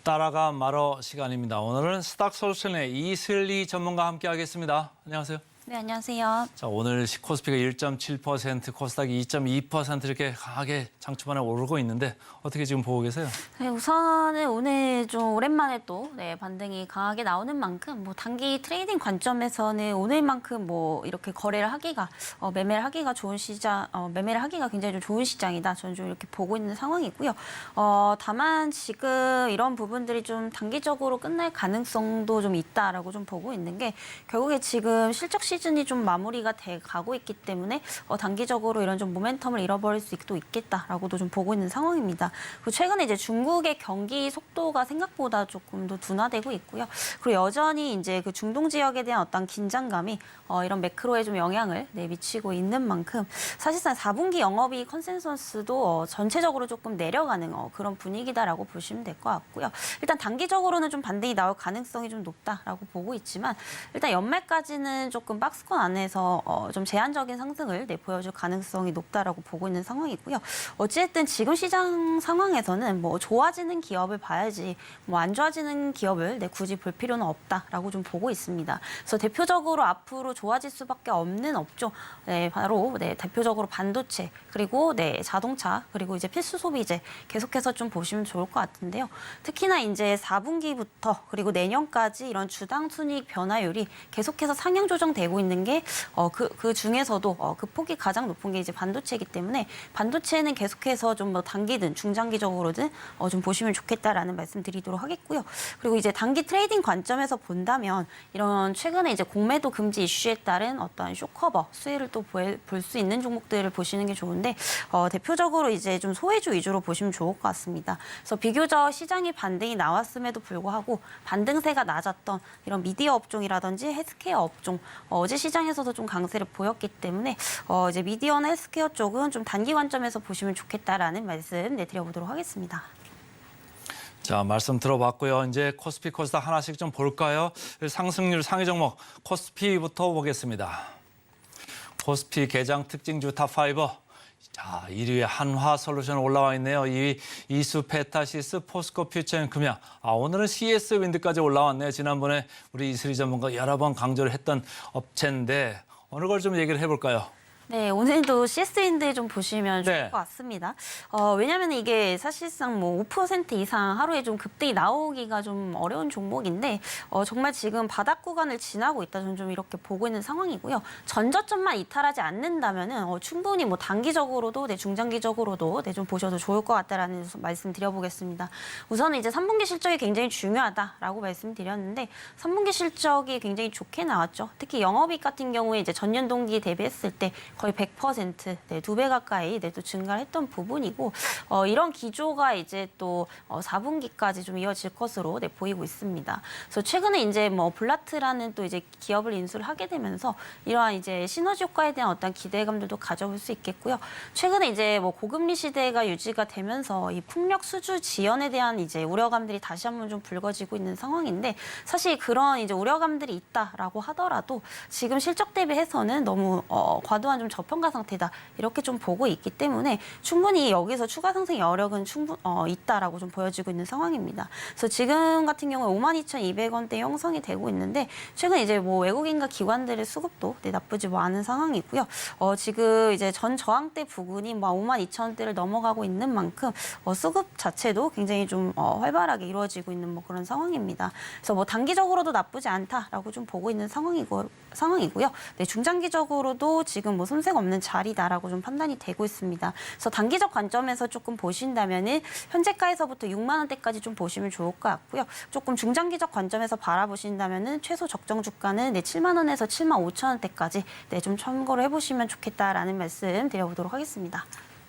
따라가 말어 시간입니다. 오늘은 스닥솔루션의 이슬리 전문가와 함께하겠습니다. 안녕하세요. 네, 안녕하세요. 자, 오늘 코스피가 1.7%, 코스닥이 2.2% 이렇게 강하게 장초반에 오르고 있는데 어떻게 지금 보고 계세요? 네, 우선은 오늘 좀 오랜만에 또 반등이 강하게 나오는 만큼 단기 트레이딩 관점에서는 오늘만큼 이렇게 거래를 하기가 매매를 하기가 좋은 시장, 매매를 하기가 굉장히 좀 좋은 시장이다. 저는 좀 이렇게 보고 있는 상황이고요. 다만 지금 이런 부분들이 좀 단기적으로 끝날 가능성도 좀 있다라고 좀 보고 있는 게 결국에 지금 실적 시즌이 좀 마무리가 돼 가고 있기 때문에 단기적으로 이런 좀 모멘텀을 잃어버릴 수도 있겠다라고도 좀 보고 있는 상황입니다. 그리고 최근에 이제 중국의 경기 속도가 생각보다 조금 더 둔화되고 있고요. 그리고 여전히 이제 그 중동 지역에 대한 어떤 긴장감이 이런 매크로에 좀 영향을 미치고 있는 만큼 사실상 4분기 영업이익 컨센서스도 전체적으로 조금 내려가는 그런 분위기다라고 보시면 될 것 같고요. 일단 단기적으로는 좀 반등이 나올 가능성이 좀 높다라고 보고 있지만 일단 연말까지는 조금 박스권 안에서 좀 제한적인 상승을 보여줄 가능성이 높다라고 보고 있는 상황이고요. 어찌됐든 지금 시장 상황에서는 뭐 좋아지는 기업을 봐야지 뭐 안 좋아지는 기업을 굳이 볼 필요는 없다라고 좀 보고 있습니다. 그래서 대표적으로 앞으로 좋아질 수밖에 없는 업종, 바로 대표적으로 반도체 그리고 자동차 그리고 이제 필수 소비재 계속해서 좀 보시면 좋을 것 같은데요. 특히나 이제 4분기부터 그리고 내년까지 이런 주당 순이익 변화율이 계속해서 상향 조정되고 있는 게 그 중에서도 그 폭이 가장 높은 게 이제 반도체이기 때문에 반도체는 계속해서 좀 뭐 단기든 중장기적으로든 좀 보시면 좋겠다라는 말씀드리도록 하겠고요. 그리고 이제 단기 트레이딩 관점에서 본다면 이런 최근에 이제 공매도 금지 이슈에 따른 어떤 쇼커버 수혜를 또 볼 수 있는 종목들을 보시는 게 좋은데 대표적으로 이제 좀 소외주 위주로 보시면 좋을 것 같습니다. 그래서 비교적 시장이 반등이 나왔음에도 불구하고 반등세가 낮았던 이런 미디어 업종이라든지 헬스케어 업종 어제 시장에서도 좀 강세를 보였기 때문에 이제 미디어나 헬스케어 쪽은 좀 단기 관점에서 보시면 좋겠다라는 말씀 드려보도록 하겠습니다. 자, 말씀 들어봤고요. 이제 코스피 코스닥 하나씩 좀 볼까요? 상승률 상위 종목 코스피부터 보겠습니다. 코스피 개장 특징주 탑5. 자, 1위에 한화솔루션 올라와 있네요. 2위 이수 페타시스, 포스코 퓨처앤금융. 오늘은 CS 윈드까지 올라왔네요. 지난번에 우리 이슬이 전문가 여러 번 강조를 했던 업체인데 어느 걸 좀 얘기를 해볼까요? 네, 오늘도 CS윈드 좀 보시면 좋을 것 같습니다. 왜냐하면 이게 사실상 뭐 5% 이상 하루에 좀 급등이 나오기가 좀 어려운 종목인데 정말 지금 바닥 구간을 지나고 있다 저는 좀 이렇게 보고 있는 상황이고요. 전저점만 이탈하지 않는다면은 충분히 뭐 단기적으로도 중장기적으로도 좀 보셔도 좋을 것 같다라는 말씀 드려보겠습니다. 우선은 이제 3분기 실적이 굉장히 중요하다라고 말씀드렸는데 3분기 실적이 굉장히 좋게 나왔죠. 특히 영업이익 같은 경우에 이제 전년 동기 대비했을 때 거의 100%, 2배 가까이 또 증가를 했던 부분이고 이런 기조가 이제 또 4분기까지 좀 이어질 것으로 보이고 있습니다. 그래서 최근에 이제 뭐 블라트라는 또 이제 기업을 인수를 하게 되면서 이러한 이제 시너지 효과에 대한 어떤 기대감들도 가져볼 수 있겠고요. 최근에 이제 뭐 고금리 시대가 유지가 되면서 이 풍력 수주 지연에 대한 이제 우려감들이 다시 한번 좀 불거지고 있는 상황인데 사실 그런 이제 우려감들이 있다라고 하더라도 지금 실적 대비해서는 너무 과도한 좀 저평가 상태다 이렇게 좀 보고 있기 때문에 충분히 여기서 추가 상승 여력은 있다라고 좀 보여지고 있는 상황입니다. 그래서 지금 같은 경우에 52,200원대 형성이 되고 있는데 최근 이제 뭐 외국인과 기관들의 수급도 나쁘지 않은 상황이고요. 지금 이제 전 저항대 부근이 뭐 52,000원대를 넘어가고 있는 만큼 수급 자체도 굉장히 좀 활발하게 이루어지고 있는 뭐 그런 상황입니다. 그래서 뭐 단기적으로도 나쁘지 않다라고 좀 보고 있는 상황이고요. 네, 중장기적으로도 지금 뭐 손색 없는 자리다라고 좀 판단이 되고 있습니다. 그래서 단기적 관점에서 조금 보신다면은 현재가에서부터 6만 원대까지 좀 보시면 좋을 것 같고요. 조금 중장기적 관점에서 바라보신다면은 최소 적정 주가는 7만 원에서 7만 5천 원대까지 좀 참고를 해보시면 좋겠다라는 말씀 드려보도록 하겠습니다.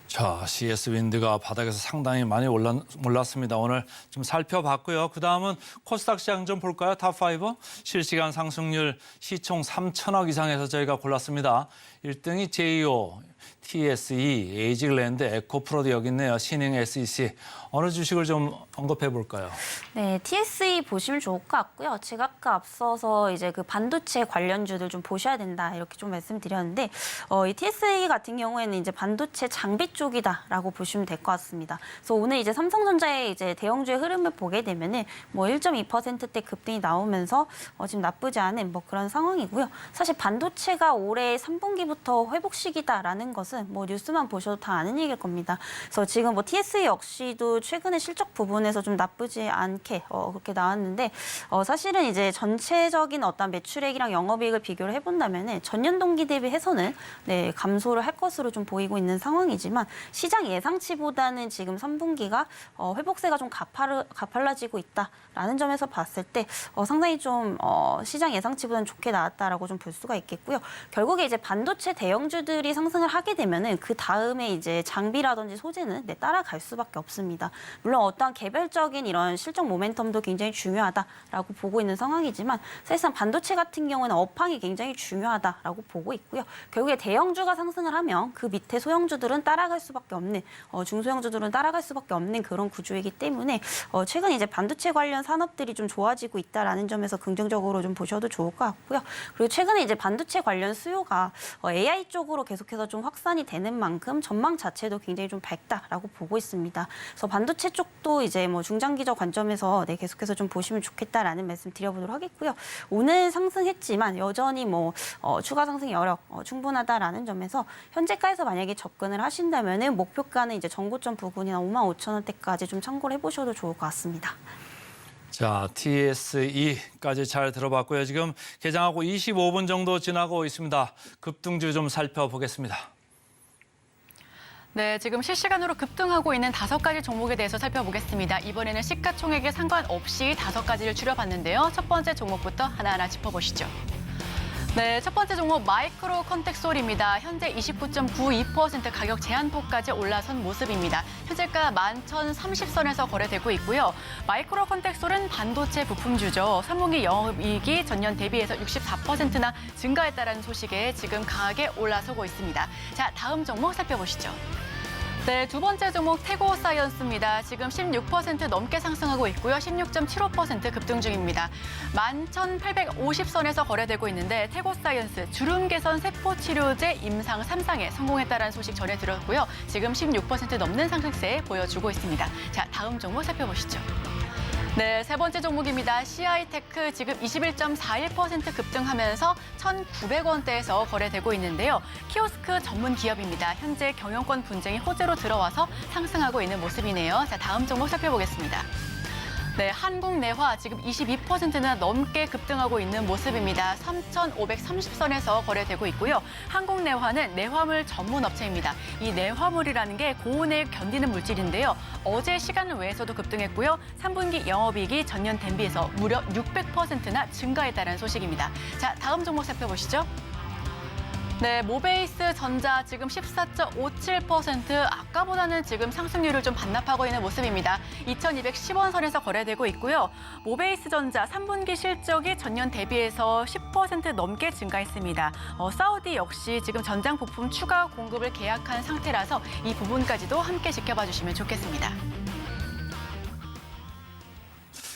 자, CS 윈드가 바닥에서 상당히 많이 올랐습니다. 오늘 좀 살펴봤고요. 그다음은 코스닥 시장 좀 볼까요? 탑5. 실시간 상승률 시총 3천억 이상에서 저희가 골랐습니다. 1등이 제이오, TSE, 에이직랜드, 에코프로도 여기 있네요. 신흥, SEC. 어느 주식을 좀 언급해 볼까요? 네, TSE 보시면 좋을 것 같고요. 제가 아까 앞서서 이제 그 반도체 관련주들 좀 보셔야 된다 이렇게 좀 말씀드렸는데 이 TSE 같은 경우에는 이제 반도체 장비 쪽이다라고 보시면 될 것 같습니다. 그래서 오늘 이제 삼성전자의 이제 대형주의 흐름을 보게 되면은 뭐 1.2%대 급등이 나오면서 지금 나쁘지 않은 뭐 그런 상황이고요. 사실 반도체가 올해 3분기부터 회복 시기다라는 것은 뭐 뉴스만 보셔도 다 아는 얘기일 겁니다. 그래서 지금 뭐 TSE 역시도 최근에 실적 부분에서 좀 나쁘지 않게 그렇게 나왔는데 사실은 이제 전체적인 어떤 매출액이랑 영업이익을 비교를 해본다면은 전년 동기 대비해서는 감소를 할 것으로 좀 보이고 있는 상황이지만 시장 예상치보다는 지금 3분기가 회복세가 좀 가팔라지고 있다라는 점에서 봤을 때 상당히 좀 시장 예상치보다는 좋게 나왔다라고 좀 볼 수가 있겠고요. 결국에 이제 반도체 대형주들이 상승을 하게 되면은 그 다음에 이제 장비라든지 소재는 따라갈 수밖에 없습니다. 물론 어떠한 개별적인 이런 실적 모멘텀도 굉장히 중요하다라고 보고 있는 상황이지만 사실상 반도체 같은 경우는 업황이 굉장히 중요하다라고 보고 있고요. 결국에 대형주가 상승을 하면 그 밑에 소형주들은 따라갈 수밖에 없는 중소형주들은 따라갈 수밖에 없는 그런 구조이기 때문에 최근 이제 반도체 관련 산업들이 좀 좋아지고 있다라는 점에서 긍정적으로 좀 보셔도 좋을 것 같고요. 그리고 최근에 이제 반도체 관련 수요가 AI 쪽으로 계속해서 좀 확산이 되는 만큼 전망 자체도 굉장히 좀 밝다라고 보고 있습니다. 그래서 반도체 쪽도 이제 뭐 중장기적 관점에서 계속해서 좀 보시면 좋겠다라는 말씀 드려보도록 하겠고요. 오늘 상승했지만 여전히 뭐 추가 상승 여력 충분하다라는 점에서 현재가에서 만약에 접근을 하신다면은 목표가는 이제 전고점 부근이나 55,000원대까지 좀 참고를 해보셔도 좋을 것 같습니다. 자, TSE까지 잘 들어봤고요. 지금 개장하고 25분 정도 지나고 있습니다. 급등주 좀 살펴보겠습니다. 네, 지금 실시간으로 급등하고 있는 5가지 종목에 대해서 살펴보겠습니다. 이번에는 시가총액에 상관없이 5가지를 줄여봤는데요. 첫 번째 종목부터 하나하나 짚어보시죠. 네, 첫 번째 종목 마이크로 컨텍솔입니다. 현재 29.92% 가격 제한폭까지 올라선 모습입니다. 현재가 11,030선에서 거래되고 있고요. 마이크로 컨텍솔은 반도체 부품주죠. 3분기 영업이익이 전년 대비해서 64%나 증가했다는 소식에 지금 강하게 올라서고 있습니다. 자, 다음 종목 살펴보시죠. 네, 두 번째 종목 태고사이언스입니다. 지금 16% 넘게 상승하고 있고요. 16.75% 급등 중입니다. 11,850선에서 거래되고 있는데 태고사이언스 주름 개선 세포 치료제 임상 3상에 성공했다는 소식 전해 들었고요. 지금 16% 넘는 상승세 보여주고 있습니다. 자, 다음 종목 살펴보시죠. 네, 세 번째 종목입니다. CI테크 지금 21.41% 급등하면서 1,900원대에서 거래되고 있는데요. 키오스크 전문 기업입니다. 현재 경영권 분쟁이 호재로 들어와서 상승하고 있는 모습이네요. 자, 다음 종목 살펴보겠습니다. 네, 한국내화 지금 22%나 넘게 급등하고 있는 모습입니다. 3,530선에서 거래되고 있고요. 한국내화는 내화물 전문 업체입니다. 이 내화물이라는 게 고온을 견디는 물질인데요. 어제 시간 외에서도 급등했고요. 3분기 영업이익이 전년 대비해서 무려 600%나 증가했다는 소식입니다. 자, 다음 종목 살펴보시죠. 네, 모베이스 전자 지금 14.57%, 아까보다는 지금 상승률을 좀 반납하고 있는 모습입니다. 2,210원 선에서 거래되고 있고요. 모베이스 전자 3분기 실적이 전년 대비해서 10% 넘게 증가했습니다. 사우디 역시 지금 전장 부품 추가 공급을 계약한 상태라서 이 부분까지도 함께 지켜봐 주시면 좋겠습니다.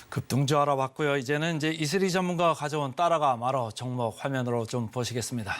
급등주 알아봤고요. 이제는 이제 이슬이 전문가가 가져온 따라가 말어 종목 화면으로 좀 보시겠습니다.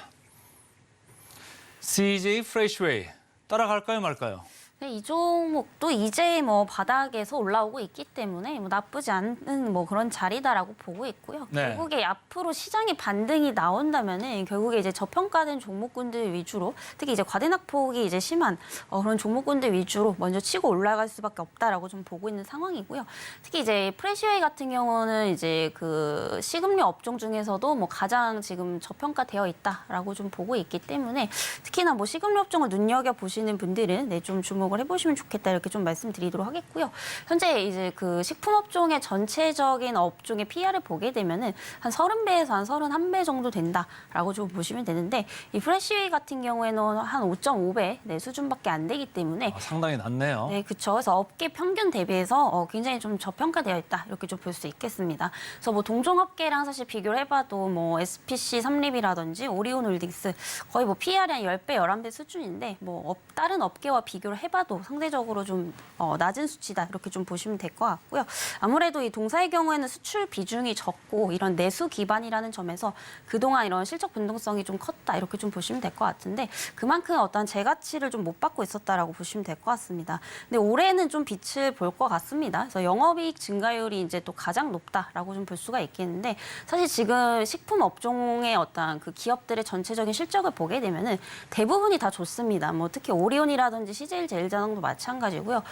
CJ 프레시웨이 따라갈까요 말까요? 네, 이 종목도 이제 뭐 바닥에서 올라오고 있기 때문에 뭐 나쁘지 않은 뭐 그런 자리다라고 보고 있고요. 네. 결국에 앞으로 시장의 반등이 나온다면은 결국에 이제 저평가된 종목군들 위주로 특히 이제 과대낙폭이 이제 심한 그런 종목군들 위주로 먼저 치고 올라갈 수밖에 없다라고 좀 보고 있는 상황이고요. 특히 이제 프레시웨이 같은 경우는 이제 그 식음료 업종 중에서도 뭐 가장 지금 저평가되어 있다라고 좀 보고 있기 때문에 특히나 뭐 식음료 업종을 눈여겨 보시는 분들은 좀 주목을 해보시면 좋겠다 이렇게 좀 말씀드리도록 하겠고요. 현재 이제 그 식품업종의 전체적인 업종의 PR을 보게 되면은 한 30배에서 한 31배 정도 된다라고 좀 보시면 되는데 이 프레시웨이 같은 경우에는 한 5.5배 수준밖에 안 되기 때문에 상당히 낮네요. 네, 그렇죠. 그래서 업계 평균 대비해서 굉장히 좀 저평가되어 있다 이렇게 좀 볼 수 있겠습니다. 그래서 뭐 동종업계랑 사실 비교를 해봐도 뭐 SPC, 삼립이라든지 오리온홀딩스 거의 뭐 PR이 한 10배, 11배 수준인데 뭐 다른 업계와 비교를 해봐도 상대적으로 좀 낮은 수치다 이렇게 좀 보시면 될 것 같고요. 아무래도 이 동사의 경우에는 수출 비중이 적고 이런 내수 기반이라는 점에서 그동안 이런 실적 변동성이 좀 컸다 이렇게 좀 보시면 될 것 같은데 그만큼 어떤 재가치를 좀 못 받고 있었다라고 보시면 될 것 같습니다. 근데 올해는 좀 빛을 볼 것 같습니다. 그래서 영업이익 증가율이 이제 또 가장 높다라고 좀 볼 수가 있겠는데 사실 지금 식품 업종의 어떤 그 기업들의 전체적인 실적을 보게 되면은 대부분이 다 좋습니다. 뭐 특히 오리온이라든지 CJ 제일제당도 마찬가지고요.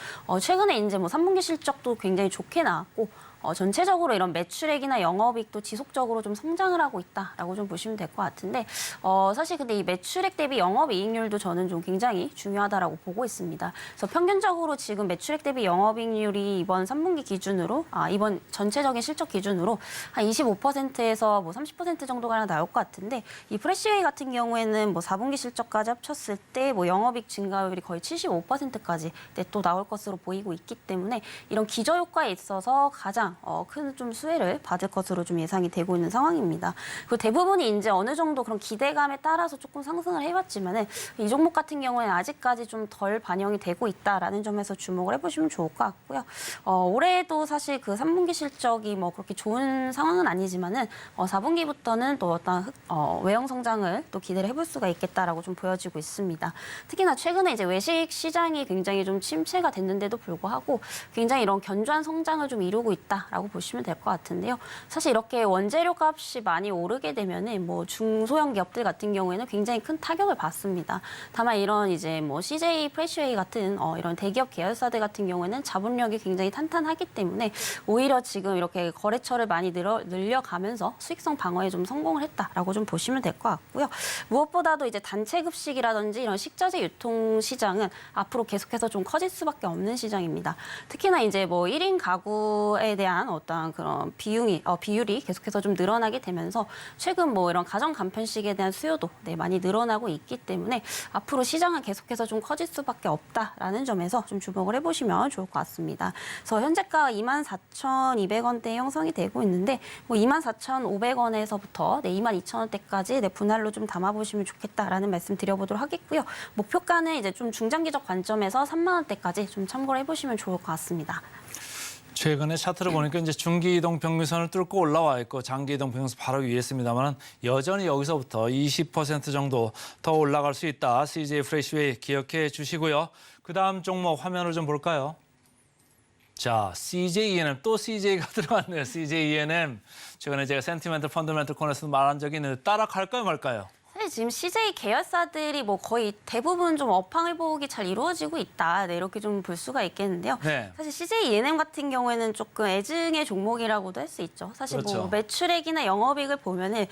최근에 이제 뭐 3분기 실적도 굉장히 좋게 나왔고 전체적으로 이런 매출액이나 영업이익도 지속적으로 좀 성장을 하고 있다라고 좀 보시면 될 것 같은데 사실 근데 이 매출액 대비 영업이익률도 저는 좀 굉장히 중요하다라고 보고 있습니다. 그래서 평균적으로 지금 매출액 대비 영업이익률이 이번 3분기 기준으로 이번 전체적인 실적 기준으로 한 25%에서 뭐 30% 정도가 나올 것 같은데 이 프레시웨이 같은 경우에는 뭐 4분기 실적까지 합쳤을 때 뭐 영업이익 증가율이 거의 75%까지 또 나올 것으로 보이고 있기 때문에 이런 기저 효과에 있어서 가장 큰 좀 수혜를 받을 것으로 좀 예상이 되고 있는 상황입니다. 그리고 대부분이 이제 어느 정도 그런 기대감에 따라서 조금 상승을 해봤지만은 이 종목 같은 경우에는 아직까지 좀 덜 반영이 되고 있다라는 점에서 주목을 해보시면 좋을 것 같고요. 올해도 사실 그 3분기 실적이 뭐 그렇게 좋은 상황은 아니지만은 4분기부터는 또 어떤 외형 성장을 또 기대를 해볼 수가 있겠다라고 좀 보여지고 있습니다. 특히나 최근에 이제 외식 시장이 굉장히 좀 침체가 됐는데도 불구하고 굉장히 이런 견조한 성장을 좀 이루고 있다라고 보시면 될 것 같은데요. 사실 이렇게 원재료 값이 많이 오르게 되면은 뭐 중소형 기업들 같은 경우에는 굉장히 큰 타격을 받습니다. 다만 이런 이제 뭐 CJ 프레시웨이 같은 이런 대기업 계열사들 같은 경우에는 자본력이 굉장히 탄탄하기 때문에 오히려 지금 이렇게 거래처를 많이 늘려가면서 수익성 방어에 좀 성공을 했다라고 좀 보시면 될 것 같고요. 무엇보다도 이제 단체 급식이라든지 이런 식자재 유통 시장은 앞으로 계속해서 좀 커질 수밖에 없는 시장입니다. 특히나 이제 뭐 1인 가구에 대한 어떤 그런 비율이 계속해서 좀 늘어나게 되면서 최근 뭐 이런 가정 간편식에 대한 수요도 많이 늘어나고 있기 때문에 앞으로 시장은 계속해서 좀 커질 수밖에 없다라는 점에서 좀 주목을 해보시면 좋을 것 같습니다. 그래서 현재가 24,200원대 형성이 되고 있는데 뭐 24,500원에서부터 22,000원대까지 분할로 좀 담아보시면 좋겠다라는 말씀 드려보도록 하겠고요. 목표가는 이제 좀 중장기적 관점에서 3만 원대까지 좀 참고를 해보시면 좋을 것 같습니다. 최근에 차트를 보니까 이제 중기 이동 평균선을 뚫고 올라와 있고 장기 이동 평균선 바로 위에 있습니다만 여전히 여기서부터 20% 정도 더 올라갈 수 있다. CJ 프레시웨이 기억해 주시고요. 그다음 종목 화면을 좀 볼까요? 자, CJ E&M 또 CJ가 들어왔네요. CJ E&M 최근에 제가 센티멘털 펀더멘털 코너에서 말한 적이 있는데 따라갈까요 말까요? 사실 지금 CJ 계열사들이 뭐 거의 대부분 좀 업황회복이 잘 이루어지고 있다. 이렇게 좀 볼 수가 있겠는데요. 네. 사실 CJ E&M 같은 경우에는 조금 애증의 종목이라고도 할 수 있죠. 사실 그렇죠. 뭐 매출액이나 영업이익을 보면은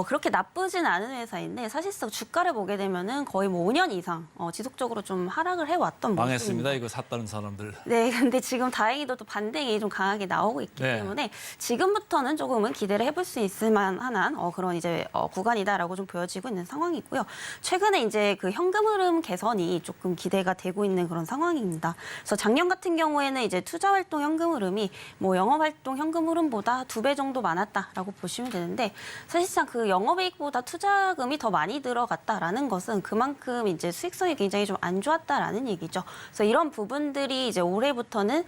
그렇게 나쁘진 않은 회사인데 사실상 주가를 보게 되면은 거의 뭐 5년 이상 지속적으로 좀 하락을 해왔던 모습입니다. 망했습니다. 이거 샀다는 사람들. 네, 근데 지금 다행히도 또 반등이 좀 강하게 나오고 있기 네. 때문에 지금부터는 조금은 기대를 해볼 수 있을 만한 그런 이제 구간이다라고 좀 보여지고 있는 상황이고요. 최근에 이제 그 현금 흐름 개선이 조금 기대가 되고 있는 그런 상황입니다. 그래서 작년 같은 경우에는 이제 투자 활동 현금 흐름이 뭐 영업 활동 현금 흐름보다 2배 정도 많았다라고 보시면 되는데 사실상 그 영업이익보다 투자금이 더 많이 들어갔다라는 것은 그만큼 이제 수익성이 굉장히 좀 안 좋았다라는 얘기죠. 그래서 이런 부분들이 이제 올해부터는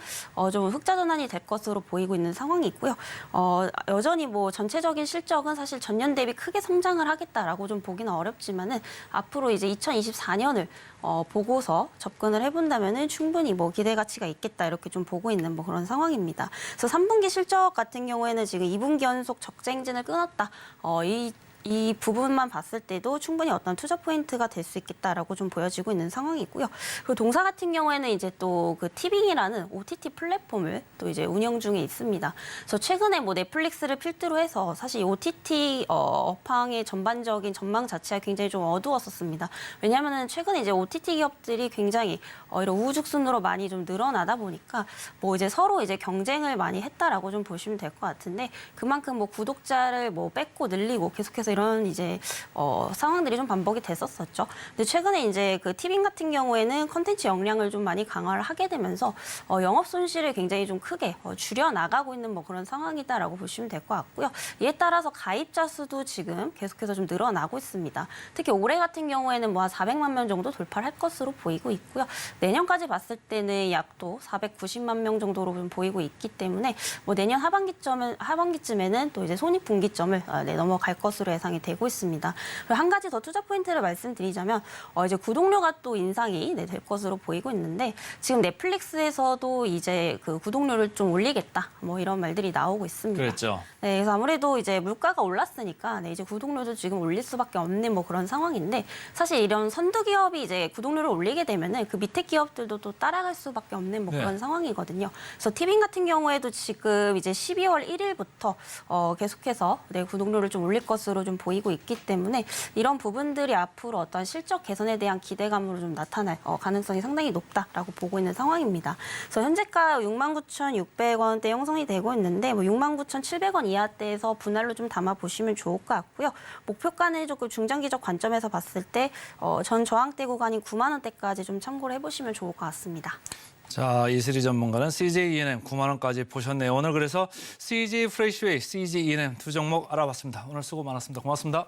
좀 흑자 전환이 될 것으로 보이고 있는 상황이고요. 여전히 뭐 전체적인 실적은 사실 전년 대비 크게 성장을 하겠다라고 좀 보기는 어렵지만은 앞으로 이제 2024년을 보고서 접근을 해본다면은 충분히 뭐 기대 가치가 있겠다 이렇게 좀 보고 있는 뭐 그런 상황입니다. 그래서 3분기 실적 같은 경우에는 지금 2분기 연속 적자 행진을 끊었다. 이 부분만 봤을 때도 충분히 어떤 투자 포인트가 될 수 있겠다라고 좀 보여지고 있는 상황이고요. 그리고 동사 같은 경우에는 이제 또 그 티빙이라는 OTT 플랫폼을 또 이제 운영 중에 있습니다. 그래서 최근에 뭐 넷플릭스를 필두로 해서 사실 OTT 업황의 전반적인 전망 자체가 굉장히 좀 어두웠었습니다. 왜냐하면은 최근에 이제 OTT 기업들이 굉장히 이런 우후죽순으로 많이 좀 늘어나다 보니까 뭐 이제 서로 이제 경쟁을 많이 했다라고 좀 보시면 될 것 같은데 그만큼 뭐 구독자를 뭐 뺏고 늘리고 계속해서 이런 이제 상황들이 좀 반복이 됐었었죠. 근데 최근에 이제 그 티빙 같은 경우에는 컨텐츠 역량을 좀 많이 강화를 하게 되면서 영업 손실을 굉장히 좀 크게 줄여 나가고 있는 뭐 그런 상황이다라고 보시면 될 것 같고요. 이에 따라서 가입자 수도 지금 계속해서 좀 늘어나고 있습니다. 특히 올해 같은 경우에는 뭐 한 400만 명 정도 돌파를 할 것으로 보이고 있고요. 내년까지 봤을 때는 약 또 490만 명 정도로 좀 보이고 있기 때문에 뭐 내년 하반기쯤에는 또 이제 손익분기점을 넘어갈 것으로 해서 예상이 되고 있습니다. 그리고 한 가지 더 투자 포인트를 말씀드리자면 이제 구독료가 또 인상이 될 것으로 보이고 있는데 지금 넷플릭스에서도 이제 그 구독료를 좀 올리겠다 뭐 이런 말들이 나오고 있습니다. 그렇죠. 네, 그래서 아무래도 이제 물가가 올랐으니까 이제 구독료도 지금 올릴 수밖에 없는 뭐 그런 상황인데 사실 이런 선두 기업이 이제 구독료를 올리게 되면은 그 밑에 기업들도 또 따라갈 수밖에 없는 뭐 네. 그런 상황이거든요. 그래서 티빙 같은 경우에도 지금 이제 12월 1일부터 계속해서 구독료를 좀 올릴 것으로 좀 보이고 있기 때문에 이런 부분들이 앞으로 어떤 실적 개선에 대한 기대감으로 좀 나타날 가능성이 상당히 높다라고 보고 있는 상황입니다. 그래서 현재가 69,600원대 형성이 되고 있는데 뭐 69,700원 이하대에서 분할로 좀 담아 보시면 좋을 것 같고요. 목표가는 조금 중장기적 관점에서 봤을 때 전 저항대 구간인 9만 원대까지 좀 참고를 해보시면 좋을 것 같습니다. 자, 이슬이 전문가는 CJ E&M 9만 원까지 보셨네요. 오늘 그래서 CJ 프레시웨이, CJ E&M 두 종목 알아봤습니다. 오늘 수고 많았습니다. 고맙습니다.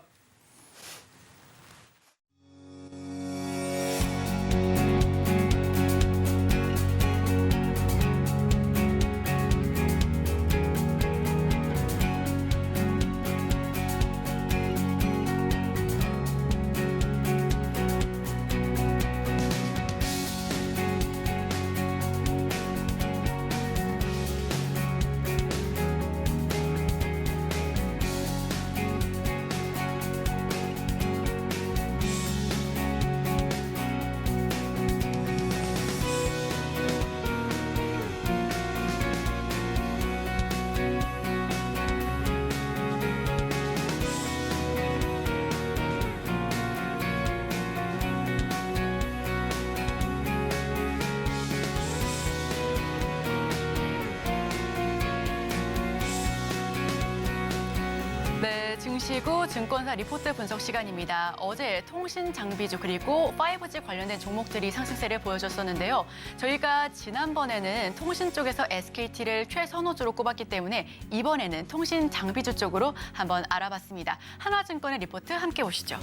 증시구 증권사 리포트 분석 시간입니다. 어제 통신 장비주 그리고 5G 관련된 종목들이 상승세를 보여줬었는데요. 저희가 지난번에는 통신 쪽에서 SKT를 최선호주로 꼽았기 때문에 이번에는 통신 장비주 쪽으로 한번 알아봤습니다. 하나증권의 리포트 함께 보시죠.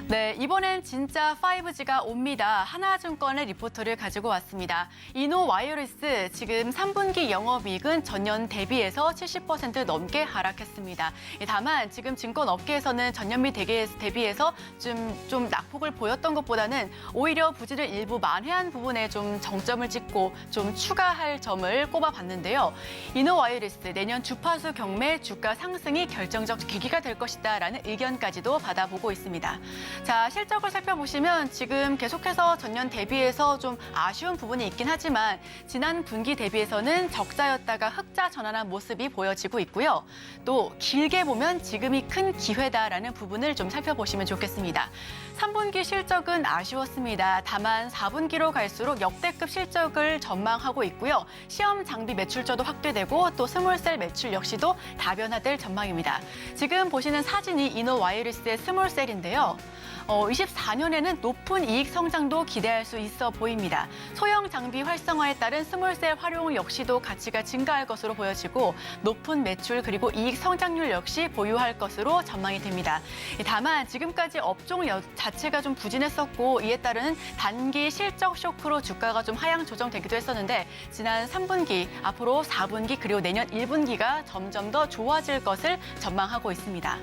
네, 이번엔 진짜 5G가 옵니다. 하나증권의 리포터를 가지고 왔습니다. 이노 와이어리스 지금 3분기 영업이익은 전년 대비해서 70% 넘게 하락했습니다. 다만 지금 증권업계에서는 전년비 대비해서 좀 낙폭을 보였던 것보다는 오히려 부진을 일부 만회한 부분에 좀 정점을 찍고 좀 추가할 점을 꼽아봤는데요. 이노 와이어리스 내년 주파수 경매 주가 상승이 결정적 계기가 될 것이다라는 의견까지도 받아보고 있습니다. 자, 실적을 살펴보시면 지금 계속해서 전년 대비해서 좀 아쉬운 부분이 있긴 하지만 지난 분기 대비해서는 적자였다가 흑자 전환한 모습이 보여지고 있고요. 또 길게 보면 지금이 큰 기회다라는 부분을 좀 살펴보시면 좋겠습니다. 3분기 실적은 아쉬웠습니다. 다만 4분기로 갈수록 역대급 실적을 전망하고 있고요. 시험 장비 매출처도 확대되고 또 스몰셀 매출 역시도 다변화될 전망입니다. 지금 보시는 사진이 이노 와이어리스의 스몰셀인데요. 24년에는 높은 이익 성장도 기대할 수 있어 보입니다. 소형 장비 활성화에 따른 스몰셀 활용 역시도 가치가 증가할 것으로 보여지고 높은 매출 그리고 이익 성장률 역시 보유할 것으로 전망이 됩니다. 다만 지금까지 업종 자체가 좀 부진했었고 이에 따른 단기 실적 쇼크로 주가가 좀 하향 조정되기도 했었는데 지난 3분기, 앞으로 4분기 그리고 내년 1분기가 점점 더 좋아질 것을 전망하고 있습니다.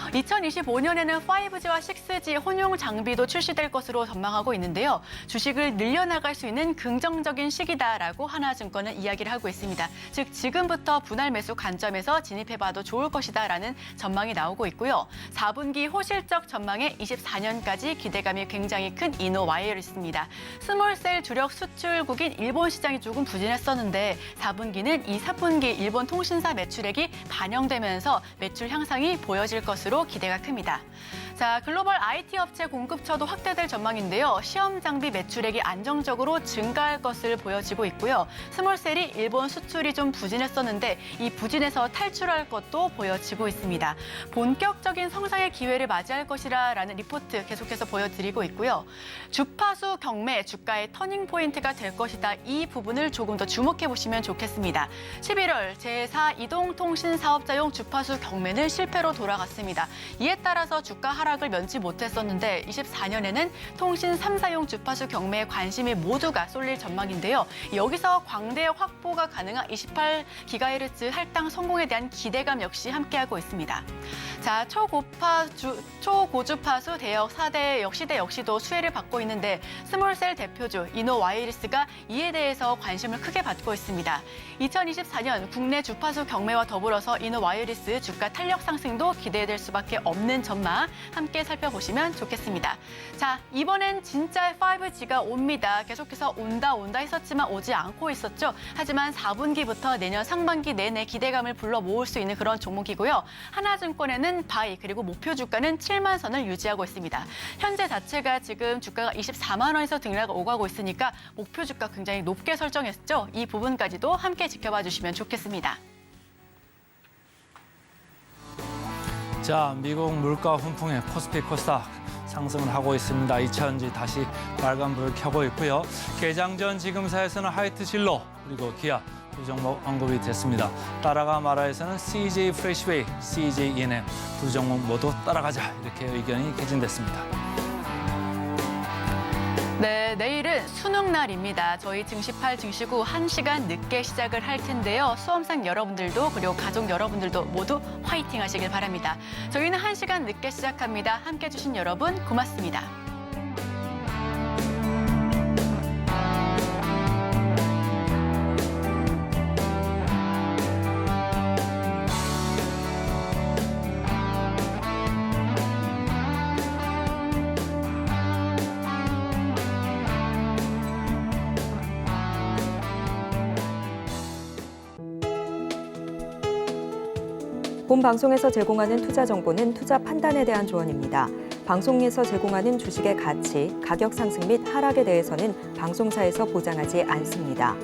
2025년에는 5G와 6G 혼용 장비도 출시될 것으로 전망하고 있는데요. 주식을 늘려나갈 수 있는 긍정적인 시기다라고 하나증권은 이야기를 하고 있습니다. 즉 지금부터 분할 매수 관점에서 진입해봐도 좋을 것이다라는 전망이 나오고 있고요. 4분기 호실적 전망에 24년까지 기대감이 굉장히 큰 이노 와이어리스입니다. 스몰셀 주력 수출국인 일본 시장이 조금 부진했었는데 4분기는 이 4분기 일본 통신사 매출액이 반영되면서 매출 향상이 보여질 것으로 기대가 큽니다. 자, 글로벌 IT 업체 공급처도 확대될 전망인데요. 시험 장비 매출액이 안정적으로 증가할 것을 보여지고 있고요. 스몰셀이 일본 수출이 좀 부진했었는데 이 부진에서 탈출할 것도 보여지고 있습니다. 본격적인 성장의 기회를 맞이할 것이라는 리포트 계속해서 보여드리고 있고요. 주파수 경매 주가의 터닝 포인트가 될 것이다. 이 부분을 조금 더 주목해 보시면 좋겠습니다. 11월 제4 이동통신 사업자용 주파수 경매는 실패로 돌아갔습니다. 이에 따라서 주가 하락을 면치 못했었는데 있었는데 24년에는 통신 3사용 주파수 경매에 관심이 모두가 쏠릴 전망인데요. 여기서 광대 확보가 가능한 28GHz 할당 성공에 대한 기대감 역시 함께하고 있습니다. 자, 초고주파수 대역 4대 역시대 역시도 수혜를 받고 있는데 스몰셀 대표주 이노와이리스가 이에 대해서 관심을 크게 받고 있습니다. 2024년 국내 주파수 경매와 더불어서 이노와이리스 주가 탄력 상승도 기대될 수밖에 없는 전망 함께 살펴보시면 좋겠습니다. 자, 이번엔 진짜 5G가 옵니다. 계속해서 온다 했었지만 오지 않고 있었죠. 하지만 4분기부터 내년 상반기 내내 기대감을 불러 모을 수 있는 그런 종목이고요. 하나증권에는 바이 그리고 목표 주가는 7만 선을 유지하고 있습니다. 현재 자체가 지금 주가가 24만 원에서 등락을 오가고 있으니까 목표 주가 굉장히 높게 설정했죠. 이 부분까지도 함께 지켜봐 주시면 좋겠습니다. 자, 미국 물가 훈풍에 코스피 코스닥 상승을 하고 있습니다. 2차전지 다시 빨간불을 켜고 있고요. 개장 전 지금사에서는 하이트 진로 그리고 기아 두 종목 언급이 됐습니다. 따라가 마라에서는 CJ 프레시웨이, CJ ENM 두 종목 모두 따라가자 이렇게 의견이 개진됐습니다. 네, 내일은 수능 날입니다. 저희 증시8, 증시9 1시간 늦게 시작을 할 텐데요. 수험생 여러분들도 그리고 가족 여러분들도 모두 화이팅 하시길 바랍니다. 저희는 1시간 늦게 시작합니다. 함께 해주신 여러분 고맙습니다. 본 방송에서 제공하는 투자 정보는 투자 판단에 대한 조언입니다. 방송에서 제공하는 주식의 가치, 가격 상승 및 하락에 대해서는 방송사에서 보장하지 않습니다.